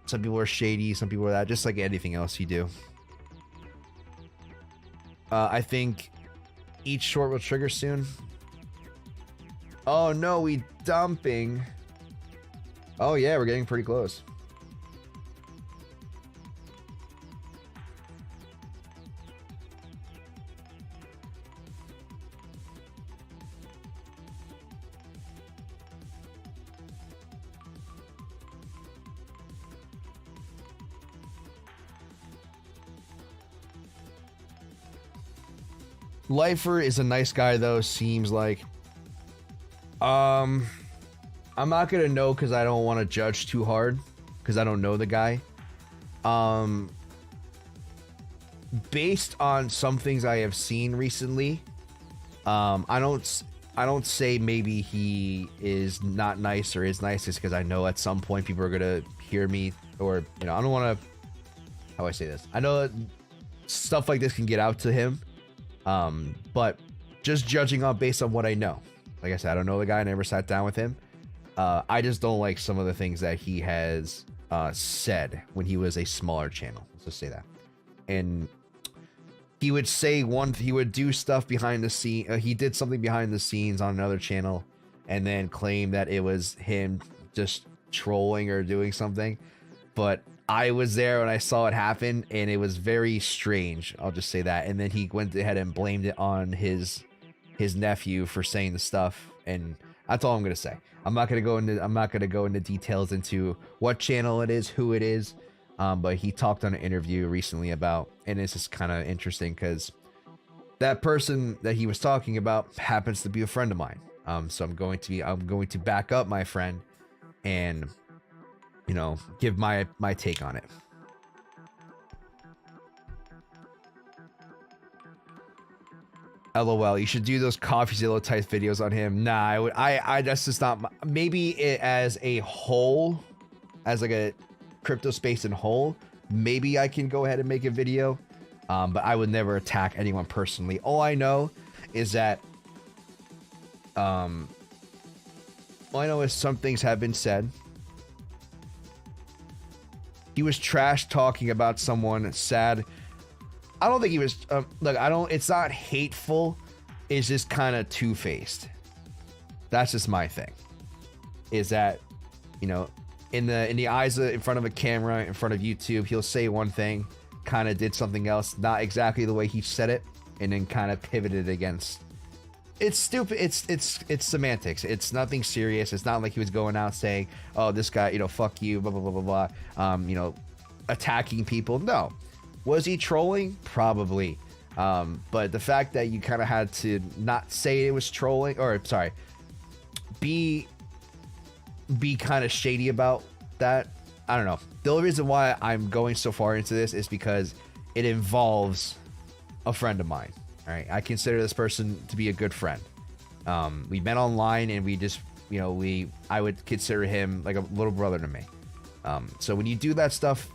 [SPEAKER 1] people are shady, some people are that, just like anything else you do. I think each short will trigger soon. Oh no, we dumping. Oh yeah, we're getting pretty close. Lifer is a nice guy though, seems like. I'm not gonna know because I don't want to judge too hard because I don't know the guy. Based on some things I have seen recently, I don't say maybe he is not nice or is nice, just because I know at some point people are gonna hear me, or I don't want to, how do I say this? I know that stuff like this can get out to him. But just judging on based on what I know, like I said, I don't know the guy. I never sat down with him. I just don't like some of the things that he has said when he was a smaller channel. Let's just say that. And he would say he would do stuff behind the scene. He did something behind the scenes on another channel, and then claim that it was him just trolling or doing something. But I was there when I saw it happen, and it was very strange. I'll just say that. And then he went ahead and blamed it on his nephew for saying the stuff, and that's all I'm gonna say. I'm not gonna go into details into what channel it is, who it is. But he talked on an interview recently about, and it's just kind of interesting because that person that he was talking about happens to be a friend of mine. So I'm going to back up my friend and give my take on it. LOL, you should do those CoffeeZilla type videos on him. Nah, I that's just not, maybe it as a whole, as like a crypto space in whole, maybe I can go ahead and make a video. But I would never attack anyone personally. All I know is that all I know is some things have been said. He was trash talking about someone sad. I don't think he was, look, it's not hateful. It's just kind of two-faced. That's just my thing. Is that, in the eyes of, in front of a camera, in front of YouTube, he'll say one thing, kind of did something else, not exactly the way he said it, and then kind of pivoted against. It's stupid. It's semantics. It's nothing serious. It's not like he was going out saying, "Oh, this guy, fuck you," blah blah blah blah blah. Attacking people. No. Was he trolling? Probably. But the fact that you kind of had to not say it was trolling, or sorry, be kind of shady about that. I don't know. The only reason why I'm going so far into this is because it involves a friend of mine. All right, I consider this person to be a good friend. We met online, and we just, I would consider him like a little brother to me. So when you do that stuff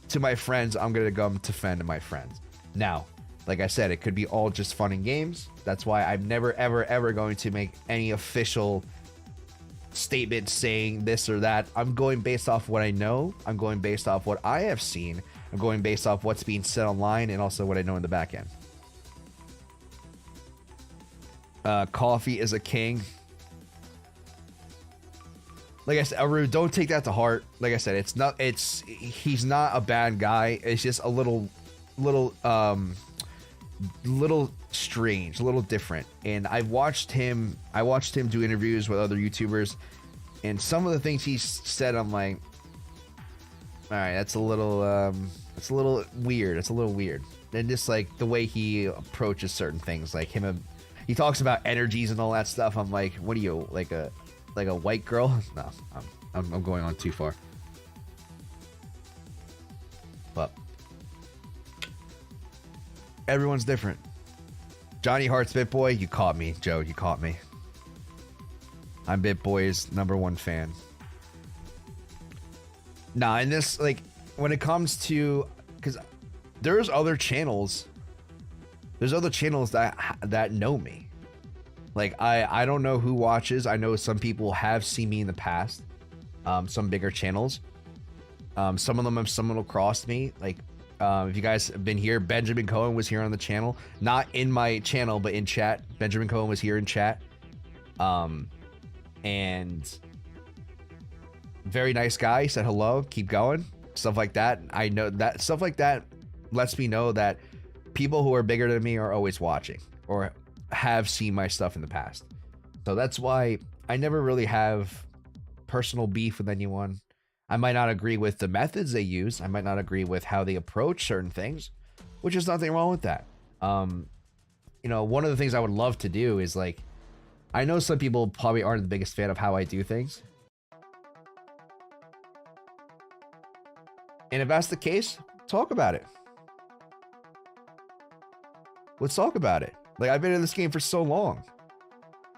[SPEAKER 1] to my friends, I'm gonna go defend my friends. Now, like I said, it could be all just fun and games. That's why I'm never, ever, ever going to make any official statement saying this or that. I'm going based off what I know. I'm going based off what I have seen. I'm going based off what's being said online and also what I know in the back end. Coffee is a king. Like I said, Aru, don't take that to heart. Like I said, he's not a bad guy. It's just a little strange, a little different. And I watched him do interviews with other YouTubers, and some of the things he said, I'm like, all right, that's a little weird. It's a little weird. And just like the way he approaches certain things, like he talks about energies and all that stuff. I'm like, what are you, like a white girl? No, I'm going on too far. But everyone's different. Johnny Hart's BitBoy, you caught me, Joe. You caught me. I'm BitBoy's #1 fan. Nah, and this, like, when it comes to, because there's other channels. There's other channels that know me. Like, I don't know who watches. I know some people have seen me in the past. Some bigger channels. Some of them have stumbled across me. Like, if you guys have been here, Benjamin Cohen was here on the channel. Not in my channel, but in chat. Benjamin Cohen was here in chat. And very nice guy. He said hello, keep going. Stuff like that. I know that stuff like that lets me know that people who are bigger than me are always watching or have seen my stuff in the past. So that's why I never really have personal beef with anyone. I might not agree with the methods they use. I might not agree with how they approach certain things, which is nothing wrong with that. You know, one of the things I would love to do is, like, I know some people probably aren't the biggest fan of how I do things. And if that's the case, talk about it. Let's talk about it. Like, I've been in this game for so long.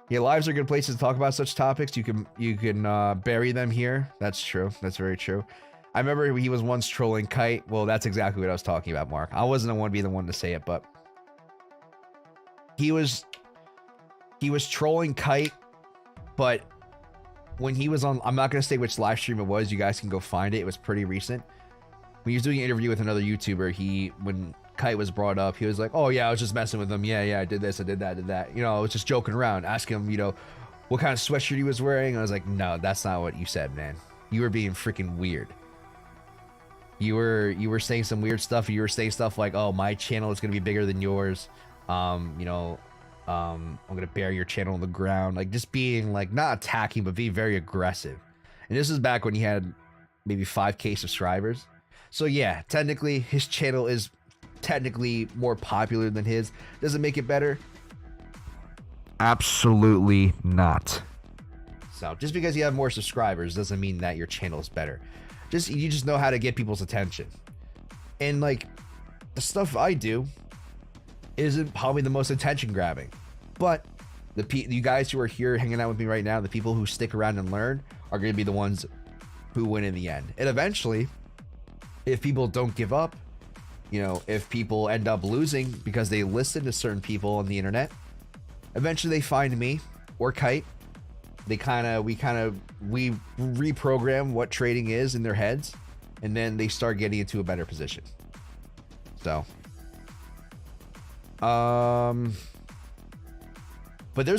[SPEAKER 1] Yeah, lives are good places to talk about such topics. You can bury them here. That's true. That's very true. I remember he was once trolling Kite. Well, that's exactly what I was talking about, Mark. I wasn't the one to be the one to say it, but he was trolling Kite. But when he was on, I'm not gonna say which live stream it was. You guys can go find it. It was pretty recent. When he was doing an interview with another YouTuber, when Kite was brought up, he was like, oh yeah, I was just messing with him. Yeah, I did this, I did that, You know, I was just joking around, asking him, you know, what kind of sweatshirt he was wearing. I was like, no, that's not what you said, man. You were being freaking weird. You were saying some weird stuff. You were saying stuff like, oh, my channel is gonna be bigger than yours. You know, I'm gonna bury your channel on the ground. Like, just being like, not attacking, but being very aggressive. And this is back when he had maybe 5K subscribers. So yeah, technically his channel is technically more popular than his. Does it make it better? Absolutely not. So just because you have more subscribers doesn't mean that your channel is better. You just know how to get people's attention. And like, the stuff I do isn't probably the most attention grabbing, but you guys who are here hanging out with me right now, the people who stick around and learn, are going to be the ones who win in the end. And eventually, if people don't give up, you know, if people end up losing because they listen to certain people on the internet, eventually they find me or Kite. We reprogram what trading is in their heads, and then they start getting into a better position. So, but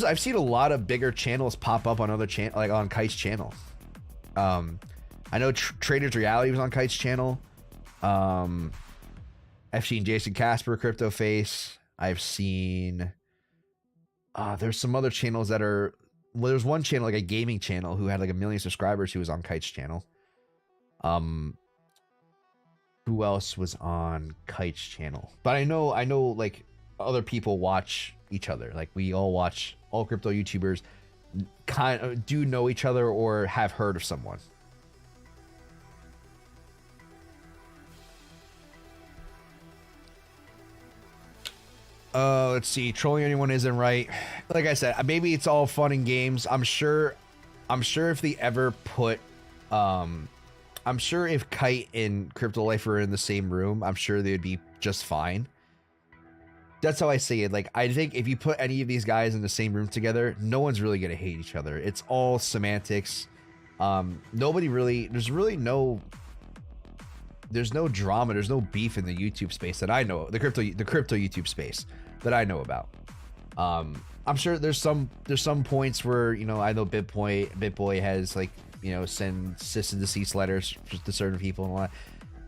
[SPEAKER 1] I've seen a lot of bigger channels pop up on other channels, like on Kite's channel. I know Traders Reality was on Kite's channel. I've seen Jason Casper, Crypto Face. I've seen there's some other channels that are, well, there's one channel, like a gaming channel, who had like 1 million subscribers, who was on Kite's channel. Who else was on Kite's channel? But I know like other people watch each other. Like, we all watch, all crypto YouTubers kind of do know each other or have heard of someone. Let's see. Trolling anyone isn't right. Like I said, maybe it's all fun and games. I'm sure if they ever put, I'm sure if Kite and Crypto Life were in the same room, I'm sure they'd be just fine. That's how I see it. Like, I think if you put any of these guys in the same room together, no one's really gonna hate each other. It's all semantics. Nobody really. There's no drama. There's no beef in the YouTube space that I know. The crypto YouTube space that I know about. I'm sure there's some points where, you know, I know BitBoy has, like, you know, send cease and desist letters to certain people and all that.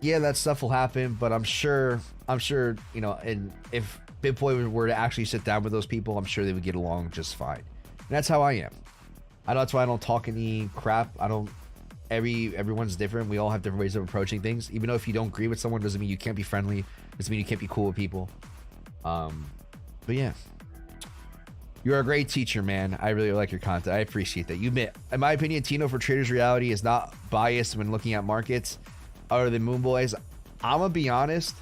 [SPEAKER 1] Yeah, that stuff will happen, but I'm sure, you know, and if BitBoy were to actually sit down with those people, I'm sure they would get along just fine. And that's how I am. I know that's why I don't talk any crap. I don't. Everyone's different. We all have different ways of approaching things. Even though if you don't agree with someone, doesn't mean you can't be friendly. Doesn't mean you can't be cool with people. But yeah. You're a great teacher, man. I really like your content. I appreciate that. You admit, in my opinion, Tino for Traders Reality is not biased when looking at markets other than Moon Boys. I'm gonna be honest.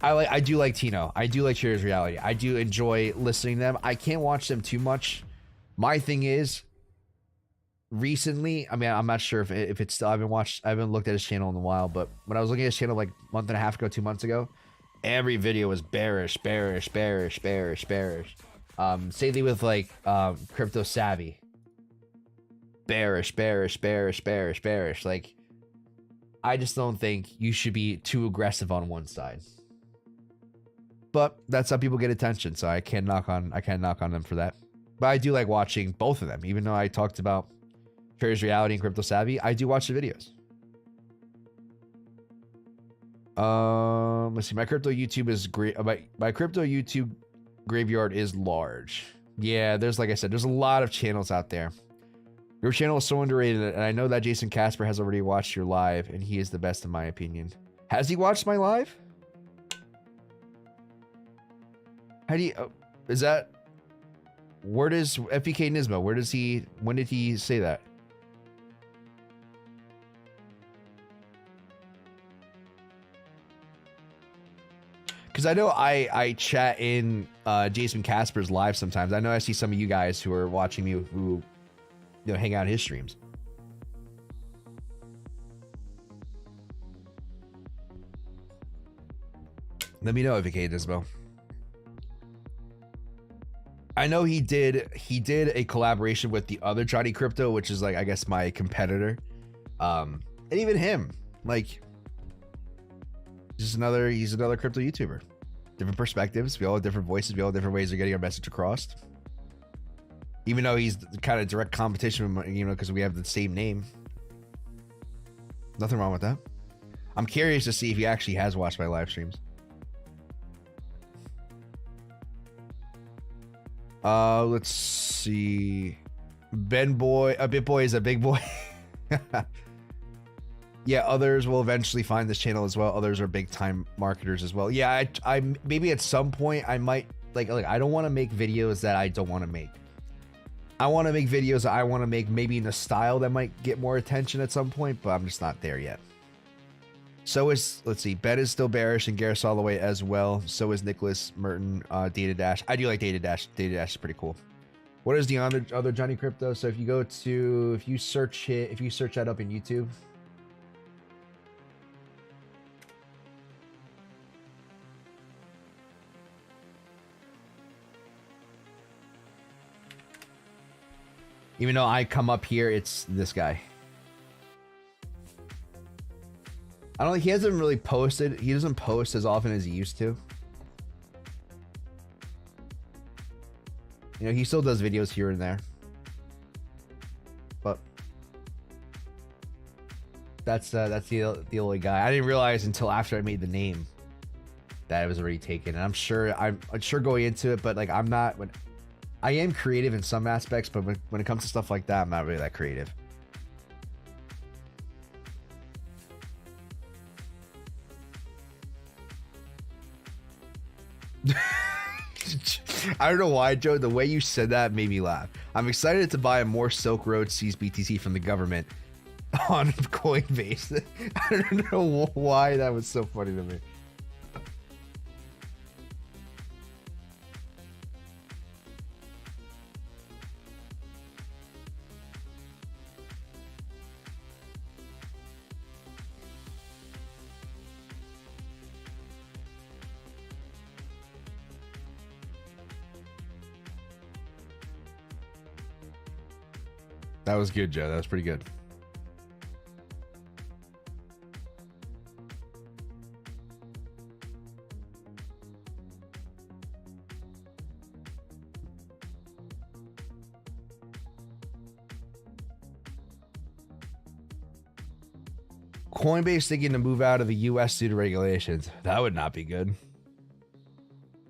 [SPEAKER 1] I do like Tino. I do like Traders Reality. I do enjoy listening to them. I can't watch them too much. My thing is, recently, I mean, I'm not sure if it's still, I haven't looked at his channel in a while, but when I was looking at his channel like a month and a half ago, 2 months ago, every video was bearish. Same thing with like Crypto Savvy. Bearish. Like, I just don't think you should be too aggressive on one side. But that's how people get attention, so I can't knock on them for that. But I do like watching both of them, even though I talked about Traders Reality and Crypto Savvy. I do watch the videos. Let's see. My crypto YouTube is great. My crypto YouTube graveyard is large. Yeah, like I said, there's a lot of channels out there. Your channel is so underrated, and I know that Jason Casper has already watched your live, and he is the best in my opinion. Has he watched my live? How do you? Is that? Where does FPK Nismo? When did he say that? Because I know I chat in Jason Casper's live sometimes. I know I see some of you guys who are watching me who, you know, hang out in his streams. Let me know, FPK Nismo. I know he did a collaboration with the other Johnny Crypto, which is like, I guess, my competitor. And even him, like, he's another crypto YouTuber. Different perspectives. We all have different voices. We all have different ways of getting our message across. Even though he's kind of direct competition, you know, because we have the same name. Nothing wrong with that. I'm curious to see if he actually has watched my live streams. Let's see. BitBoy is a big boy. Yeah, others will eventually find this channel as well. Others are big time marketers as well. Yeah, I maybe at some point I might like I don't want to make videos that I don't want to make. I want to make videos that I want to make, maybe in a style that might get more attention at some point, but I'm just not there yet. So is, let's see, Ben is still bearish and Gareth Holloway as well. So is Nicholas Merton, Data Dash. I do like Data Dash. Data Dash is pretty cool. What is the other Johnny Crypto? So if you search that up in YouTube. Even though I come up here, it's this guy. I don't think he hasn't really posted. He doesn't post as often as he used to. You know, he still does videos here and there. But that's the only guy. I didn't realize until after I made the name that it was already taken. And I'm sure going into it, but like I'm not, when I am creative in some aspects, but when it comes to stuff like that, I'm not really that creative. I don't know why, Joe. The way you said that made me laugh. I'm excited to buy a more Silk Road seized BTC from the government on Coinbase. I don't know why that was so funny to me. That was good, Joe. That was pretty good. Coinbase thinking to move out of the U.S. due to regulations. That would not be good.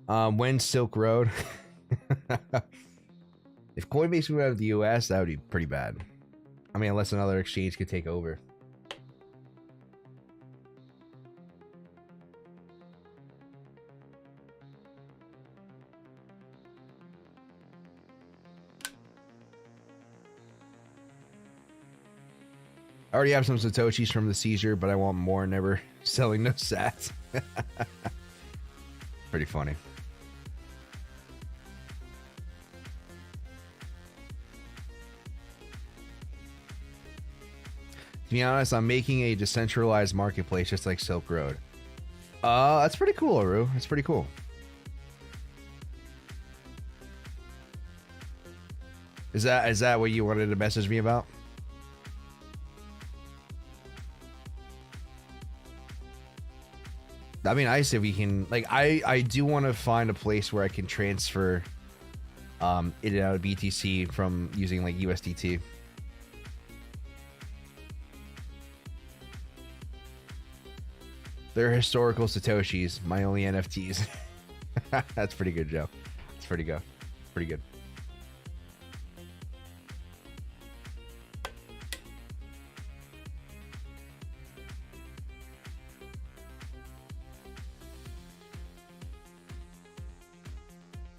[SPEAKER 1] When Silk Road. If Coinbase moved out of the U.S., that would be pretty bad. I mean, unless another exchange could take over. I already have some Satoshis from the seizure, but I want more. Never selling no sats. Pretty funny. To be honest, I'm making a decentralized marketplace just like Silk Road. That's pretty cool, Aru. That's pretty cool. Is that what you wanted to message me about? I mean, I say we can, like, I do want to find a place where I can transfer in and out of BTC from using like USDT. They're historical Satoshis, my only NFTs. That's pretty good, Joe. It's pretty good. Pretty good.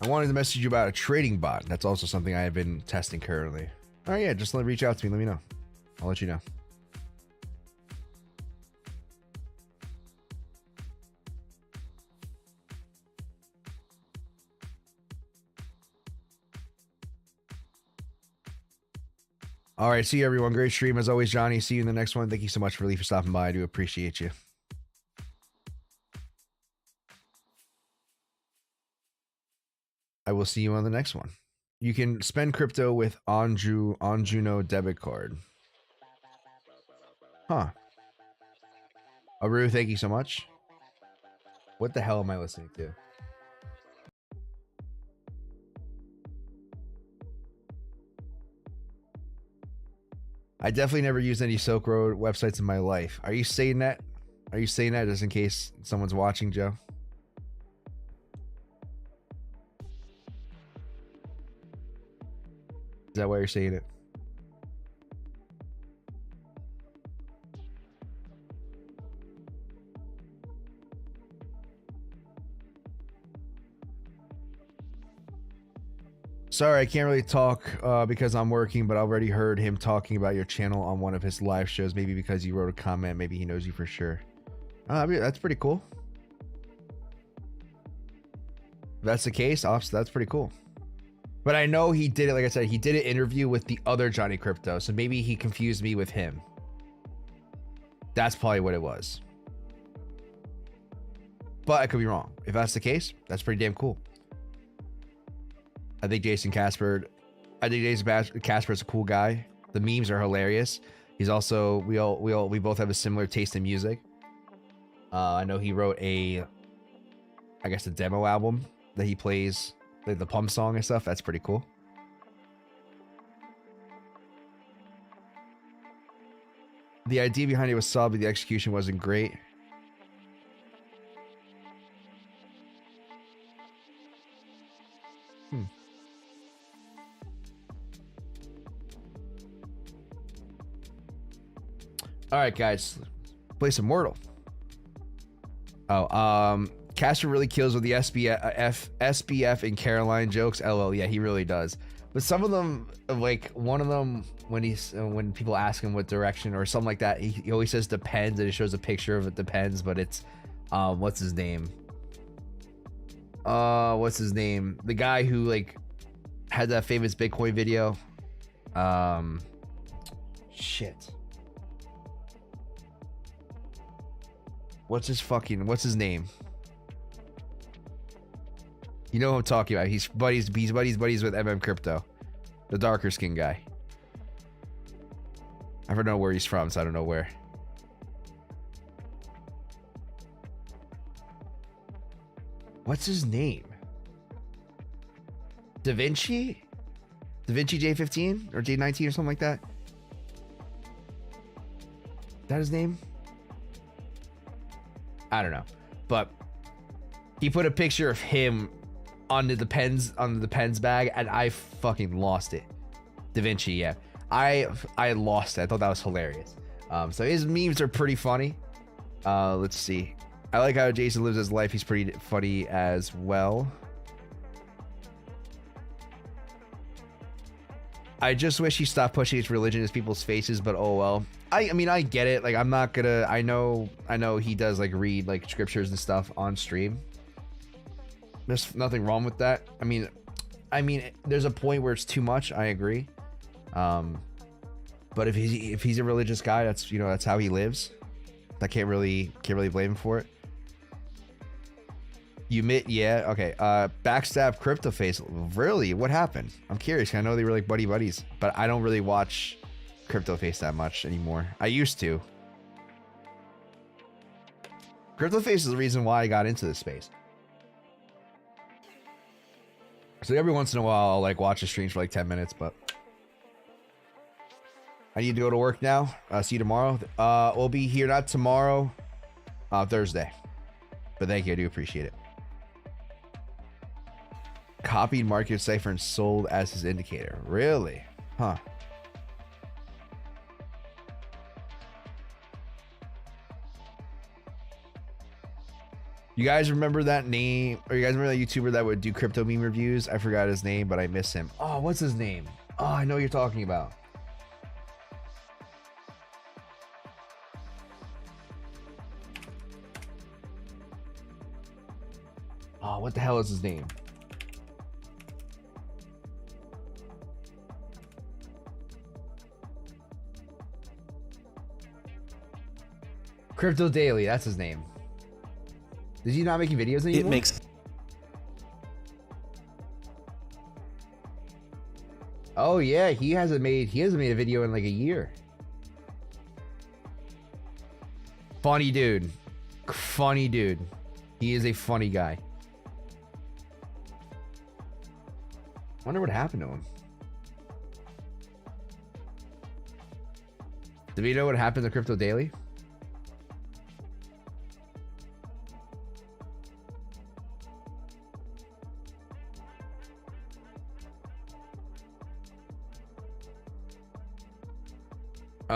[SPEAKER 1] I wanted to message you about a trading bot. That's also something I have been testing currently. Oh yeah, just reach out to me. Let me know. I'll let you know. All right, see you everyone. Great stream as always, Johnny. See you in the next one. Thank you so much for stopping by. I do appreciate you. I will see you on the next one. You can spend crypto with Onjuno debit card. Huh. Aru, thank you so much. What the hell am I listening to? I definitely never used any Silk Road websites in my life. Are you saying that? Are you saying that just in case someone's watching, Joe? Is that why you're saying it? Sorry, I can't really talk because I'm working, but I already heard him talking about your channel on one of his live shows. Maybe because you wrote a comment. Maybe he knows you for sure. I mean, that's pretty cool. If that's the case, that's pretty cool. But I know he did it, like I said, he did an interview with the other Johnny Crypto. So maybe he confused me with him. That's probably what it was. But I could be wrong. If that's the case, that's pretty damn cool. I think Jason Casper is a cool guy. The memes are hilarious. He's also, we both have a similar taste in music. I know he wrote a demo album that he plays, the pump song and stuff. That's pretty cool. The idea behind it was solid, but the execution wasn't great. All right, guys, play some Mortal. Oh, Casper really kills with the SBF and Caroline jokes. LOL, yeah, he really does. But some of them, like one of them, when people ask him what direction or something like that, he always says depends, and it shows a picture of it depends, but it's what's his name? What's his name? The guy who like had that famous Bitcoin video. Shit. What's his name? You know who I'm talking about. He's buddies with MM Crypto. The darker skin guy. I don't know where he's from, so I don't know where. What's his name? Da Vinci? Da Vinci J15 or J19 or something like that? Is that his name? I don't know. But he put a picture of him under the pens bag, and I fucking lost it. Da Vinci, yeah. I lost it. I thought that was hilarious. So his memes are pretty funny. Let's see. I like how Jason lives his life. He's pretty funny as well. I just wish he stopped pushing his religion in people's faces, but oh well. I mean, I get it. Like, I'm not gonna. I know he does like read like scriptures and stuff on stream. There's nothing wrong with that. I mean, there's a point where it's too much. I agree. But if he's a religious guy, that's, you know, that's how he lives. I can't really blame him for it. Yeah, okay. Backstab Crypto Face. Really? What happened? I'm curious. I know they were like buddies, but I don't really watch Crypto Face that much anymore. I used to. Crypto Face is the reason why I got into this space. So every once in a while, I'll like watch a stream for like 10 minutes, but I need to go to work now. See you tomorrow. We'll be here not tomorrow, Thursday. But thank you, I do appreciate it. Copied market cipher and sold as his indicator. Really? Huh. You guys remember that name? Or you guys remember that YouTuber that would do crypto meme reviews? I forgot his name, but I miss him. Oh, what's his name? Oh, I know what you're talking about. Oh, what the hell is his name? Crypto Daily, that's his name. Is he not making videos anymore? It makes. Oh yeah, he hasn't made a video in like a year. Funny dude. Funny dude. He is a funny guy. Wonder what happened to him. Do we know what happened to Crypto Daily?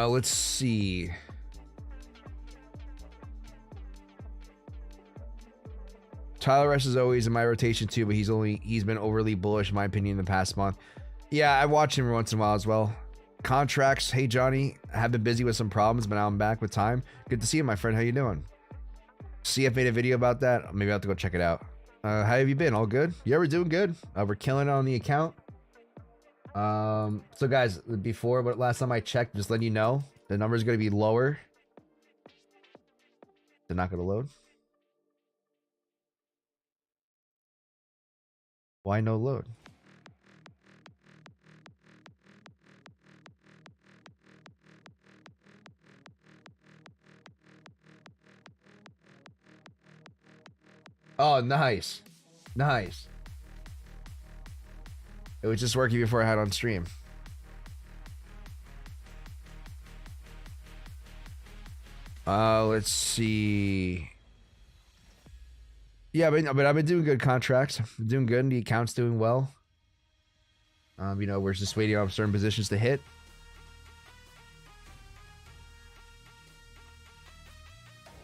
[SPEAKER 1] Let's see. Tyler Rush is always in my rotation too, but he's been overly bullish in my opinion in the past month. Yeah, I watch him every once in a while as well. Contracts. Hey Johnny, I have been busy with some problems, but now I'm back with time. Good to see you, my friend. How you doing? CF made a video about that. Maybe I'll have to go check it out. How have you been? All good? Yeah, we're doing good. We're killing it on the account. So guys, but last time I checked, just letting you know, the number is going to be lower. They're not going to load. Why no load? Oh, nice. Nice. It was just working before I had on stream. Let's see. Yeah, but I've been doing good contracts. I'm doing good. The account's doing well. You know, we're just waiting on certain positions to hit.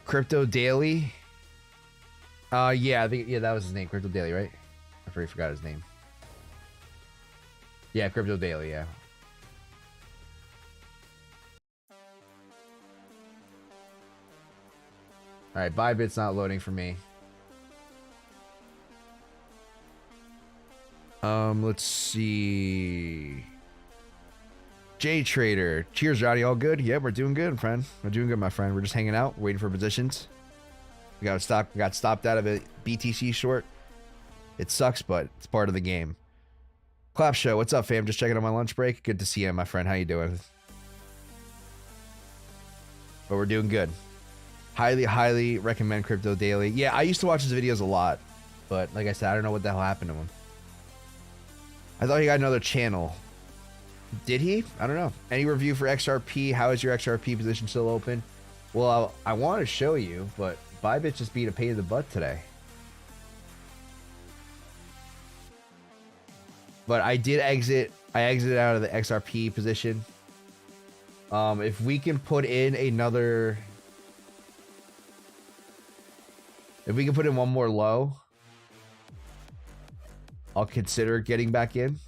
[SPEAKER 1] Crypto Daily. Yeah, I think that was his name, Crypto Daily, right? I forgot his name. Yeah, Crypto Daily, yeah. All right, Bybit's not loading for me. Let's see. J Trader. Cheers, Johnny. All good? Yeah, we're doing good, friend. We're doing good, my friend. We're just hanging out, waiting for positions. We got stopped out of a BTC short. It sucks, but it's part of the game. Clap Show, what's up, fam? Just checking on my lunch break. Good to see you, my friend. How you doing? but we're doing good. Highly recommend Crypto Daily. Yeah, I used to watch his videos a lot, but like I said, I don't know what the hell happened to him. I thought he got another channel. Did he? I don't know. Any review for XRP? How is your XRP position still open? Well, I want to show you, but Bybit just beat a pain in the butt today. But I did exit. I exited out of the XRP position. If we can put in another... If we can put in one more low, I'll consider getting back in.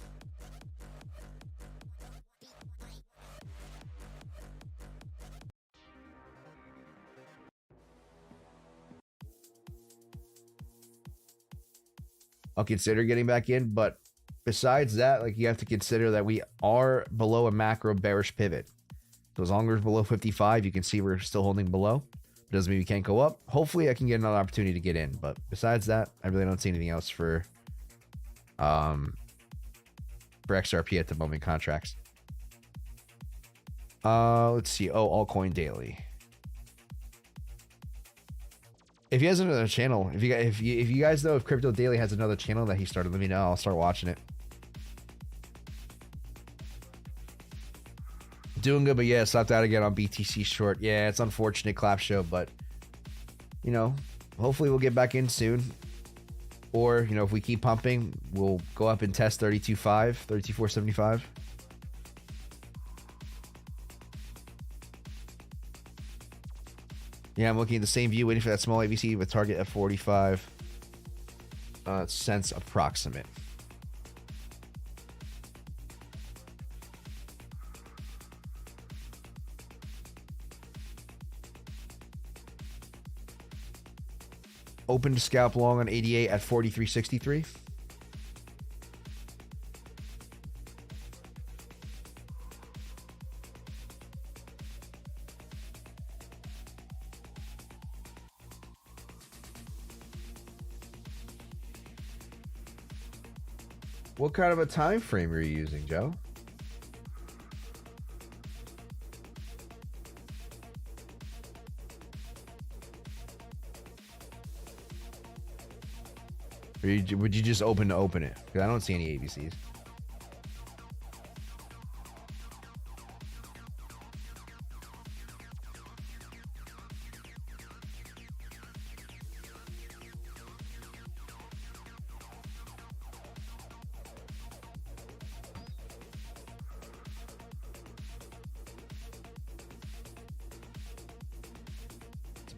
[SPEAKER 1] I'll consider getting back in, but besides that, like, you have to consider that we are below a macro bearish pivot. So as long as we're below 55, you can see we're still holding below. It doesn't mean we can't go up. Hopefully I can get another opportunity to get in, but besides that, I really don't see anything else for XRP at the moment contracts. Let's see. Oh, altcoin daily. If he has another channel, if you guys know if Crypto Daily has another channel that he started, let me know. I'll start watching it. Doing good, but yeah, stopped out again on BTC short. Yeah, it's unfortunate, clap show, but you know, hopefully we'll get back in soon. Or, you know, if we keep pumping, we'll go up and test 32.5, 32.475. Yeah, I'm looking at the same view, waiting for that small ABC with target at 45 cents approximate. Open to scalp long on 88 at 43.63. What kind of a time frame are you using, Joe? Or would you just open it? Because I don't see any ABCs.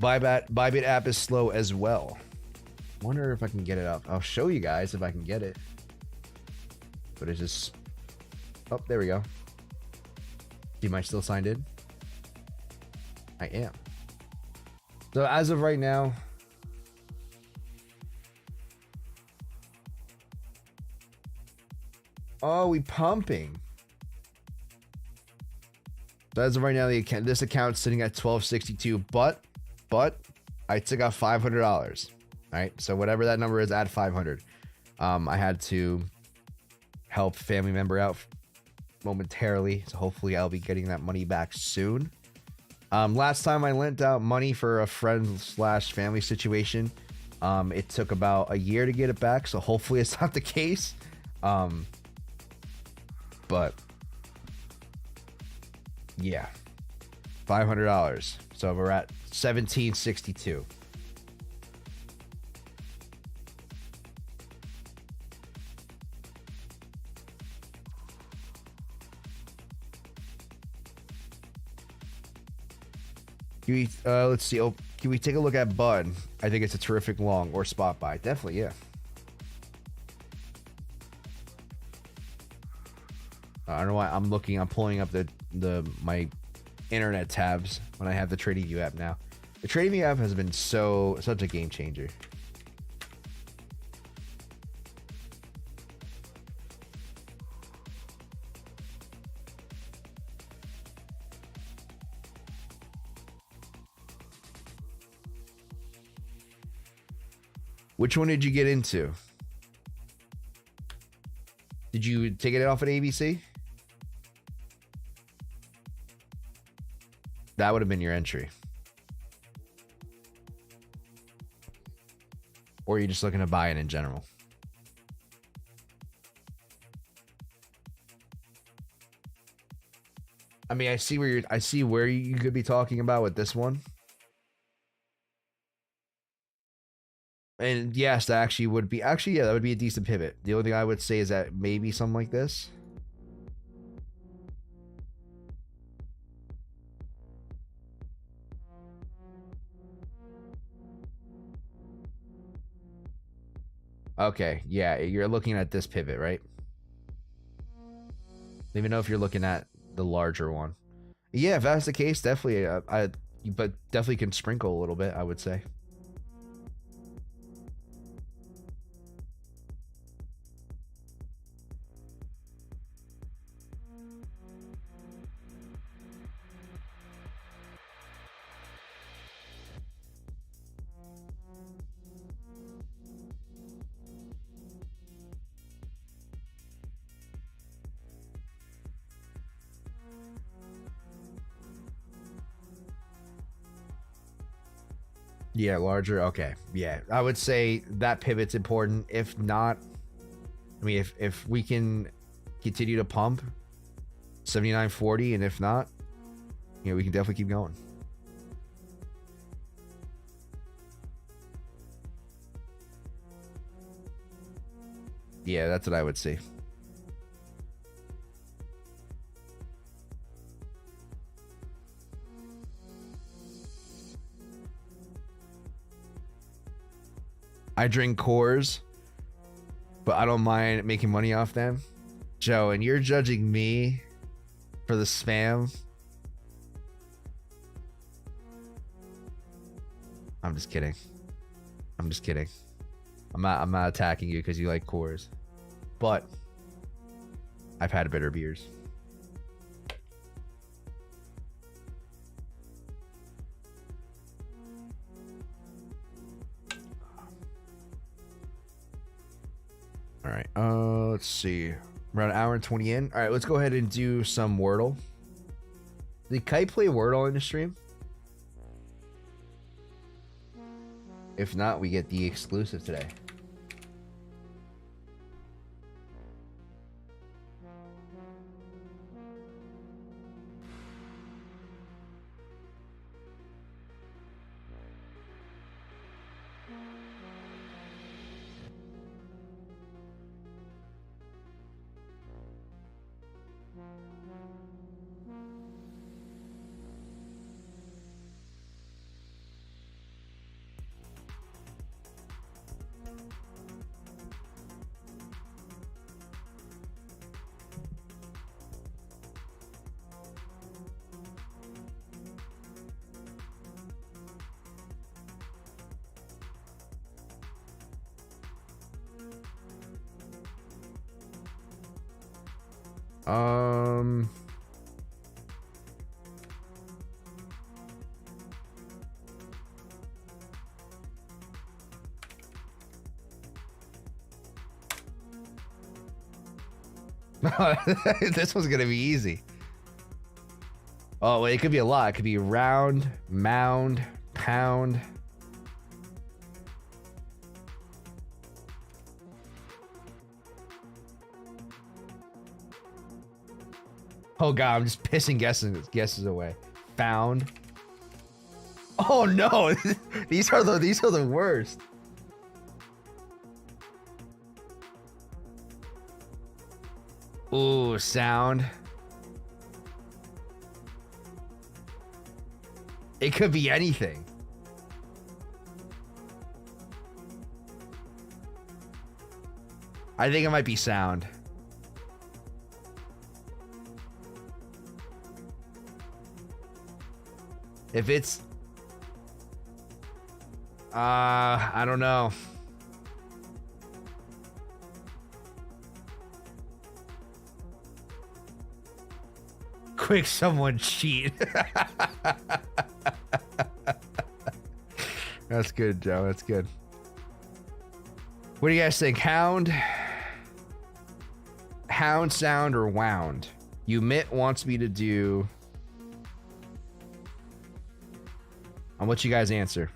[SPEAKER 1] Bybit app is slow as well. Wonder if I can get it up. I'll show you guys if I can get it. But it's just... Oh, there we go. Am I still signed in? I am. So as of right now... Oh, we pumping. So as of right now, this account's sitting at 1262, but I took out $500. All right, so whatever that number is, add 500. I had to help a family member out momentarily, so hopefully I'll be getting that money back soon. Last time I lent out money for a friend slash family situation, it took about a year to get it back, so hopefully it's not the case. But yeah, $500. So we're at 1762. Let's see. Oh, can we take a look at Bud? I think it's a terrific long or spot buy. Definitely, yeah. I don't know why I'm looking. I'm pulling up my internet tabs when I have the Tradingview app now. The Tradingview app has been such a game changer. Which one did you get into? Did you take it off at ABC? That would have been your entry. Or you're just looking to buy it in general. I mean, I see where you could be talking about with this one. And yes, that actually would be yeah, that would be a decent pivot. The only thing I would say is that maybe something like this. Okay, yeah, you're looking at this pivot, right? Don't even know if you're looking at the larger one. Yeah, if that's the case, definitely, but definitely can sprinkle a little bit, I would say. Yeah, larger. Okay. Yeah, I would say that pivot's important. If not, I mean, if we can continue to pump 79.40, and if not, you know, we can definitely keep going. Yeah, that's what I would see. I drink Coors, but I don't mind making money off them. Joe, and you're judging me for the spam? I'm just kidding. I'm just kidding. I'm not attacking you because you like Coors. But I've had bitter beers. All right. Let's see. Around an hour and 20 in. All right, let's go ahead and do some Wordle. Did Kite play Wordle in the stream? If not, we get the exclusive today. This one's gonna be easy. Oh, wait, it could be a lot. It could be round, mound, pound. Oh god, I'm just pissing guesses away. Found. Oh no, these are the worst. Ooh, sound. It could be anything. I think it might be sound. If it's I don't know. Quick, someone cheat. That's good, Joe. That's good. What do you guys think? Hound, sound, or wound? You Mitt wants me to do I'll let you guys answer.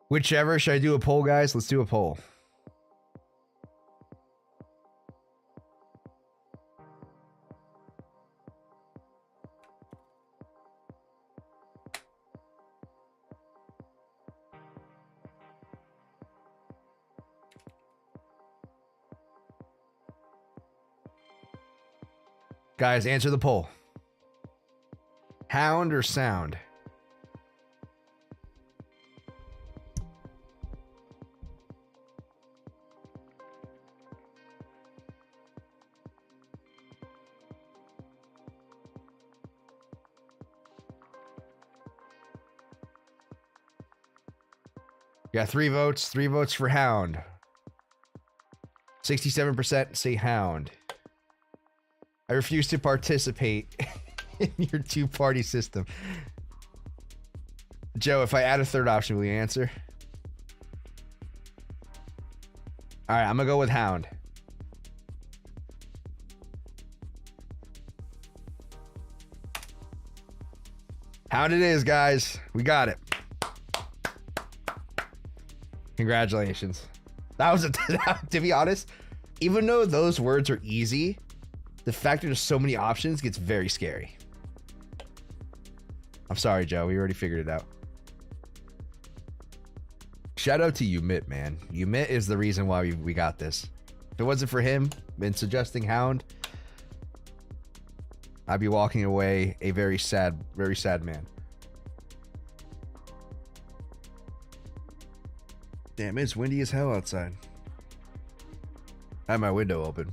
[SPEAKER 1] Whichever. Should I do a poll, guys? Let's do a poll. Guys, answer the poll. Hound or sound? Got 3 votes. 3 votes for Hound. 67% say Hound. I refuse to participate in your two-party system. Joe, if I add a third option, will you answer? All right, I'm going to go with Hound. Hound it is, guys. We got it. Congratulations. That was to be honest, even though those words are easy, the fact that there's so many options gets very scary. I'm sorry, Joe. We already figured it out. Shout out to Umit, man. Umit is the reason why we got this. If it wasn't for him and suggesting Hound, I'd be walking away a very sad man. Damn, it's windy as hell outside. I have my window open.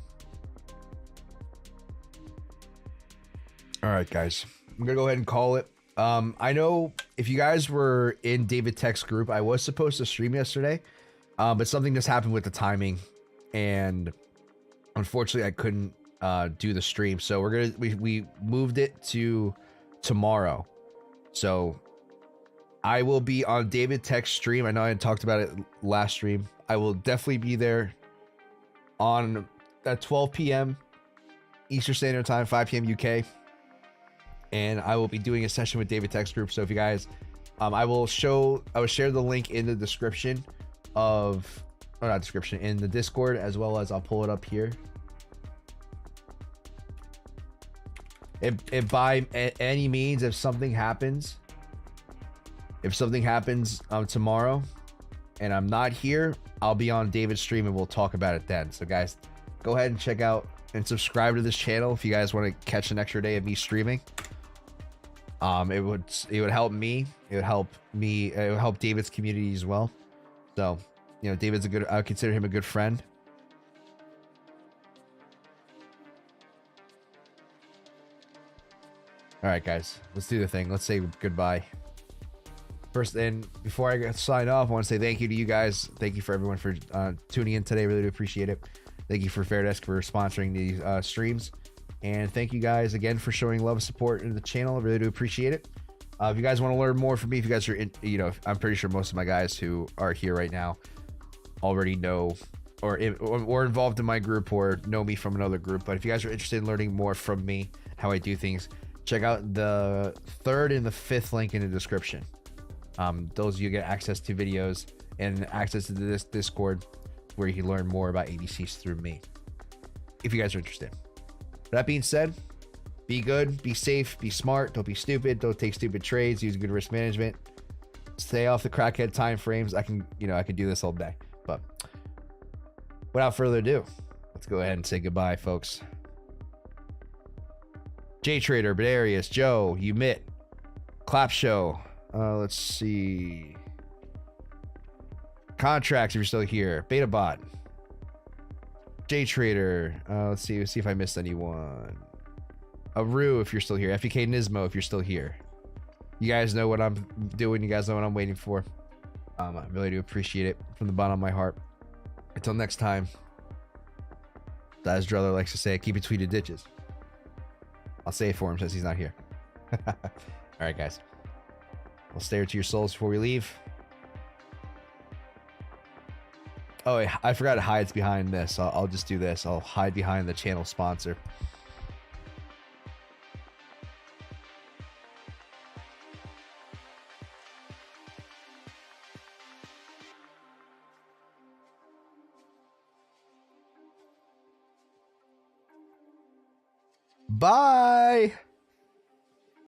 [SPEAKER 1] All right, guys. I'm going to go ahead and call it. I know if you guys were in David Tech's group, I was supposed to stream yesterday, but something just happened with the timing, and unfortunately I couldn't do the stream. So we moved it to tomorrow. So I will be on David Tech's stream. I know I had talked about it last stream. I will definitely be there on at 12 p.m. Eastern Standard Time, 5 p.m. UK. And I will be doing a session with David Tech's group. So if you guys, I will share the link in the description in the Discord, as well as I'll pull it up here. If by any means, if something happens tomorrow and I'm not here, I'll be on David's stream and we'll talk about it then. So guys, go ahead and check out and subscribe to this channel if you guys want to catch an extra day of me streaming. It would help me. It would help David's community as well. So, you know, David's I consider him a good friend. All right, guys, let's do the thing. Let's say goodbye. First, and before I sign off, I want to say thank you to you guys. Thank you for everyone for tuning in today. Really do appreciate it. Thank you for Fairdesk for sponsoring these streams. And thank you guys again for showing love and support in the channel. I really do appreciate it. If you guys want to learn more from me, if you guys are I'm pretty sure most of my guys who are here right now already know or involved in my group or know me from another group. But if you guys are interested in learning more from me, how I do things, check out the 3rd and the 5th link in the description. Those you get access to videos and access to this Discord where you can learn more about ADCs through me, if you guys are interested. That being said, be good, be safe, be smart, don't be stupid, don't take stupid trades, use good risk management, stay off the crackhead time frames. I can do this all day. But without further ado, let's go ahead and say goodbye, folks. J Trader, Badarius, Joe, Umit, Clap Show. Let's see. Contracts, if you're still here. BetaBot. Day Trader. Let's see if I missed anyone. Aru, if you're still here. FPK Nismo, if you're still here. You guys know what I'm doing. You guys know what I'm waiting for. I really do appreciate it from the bottom of my heart. Until next time, as Driller likes to say, keep it between the ditches. I'll say it for him since he's not here. All right, guys. I'll stare to your souls before we leave. Oh, I forgot it hides behind this. I'll just do this. I'll hide behind the channel sponsor. Bye.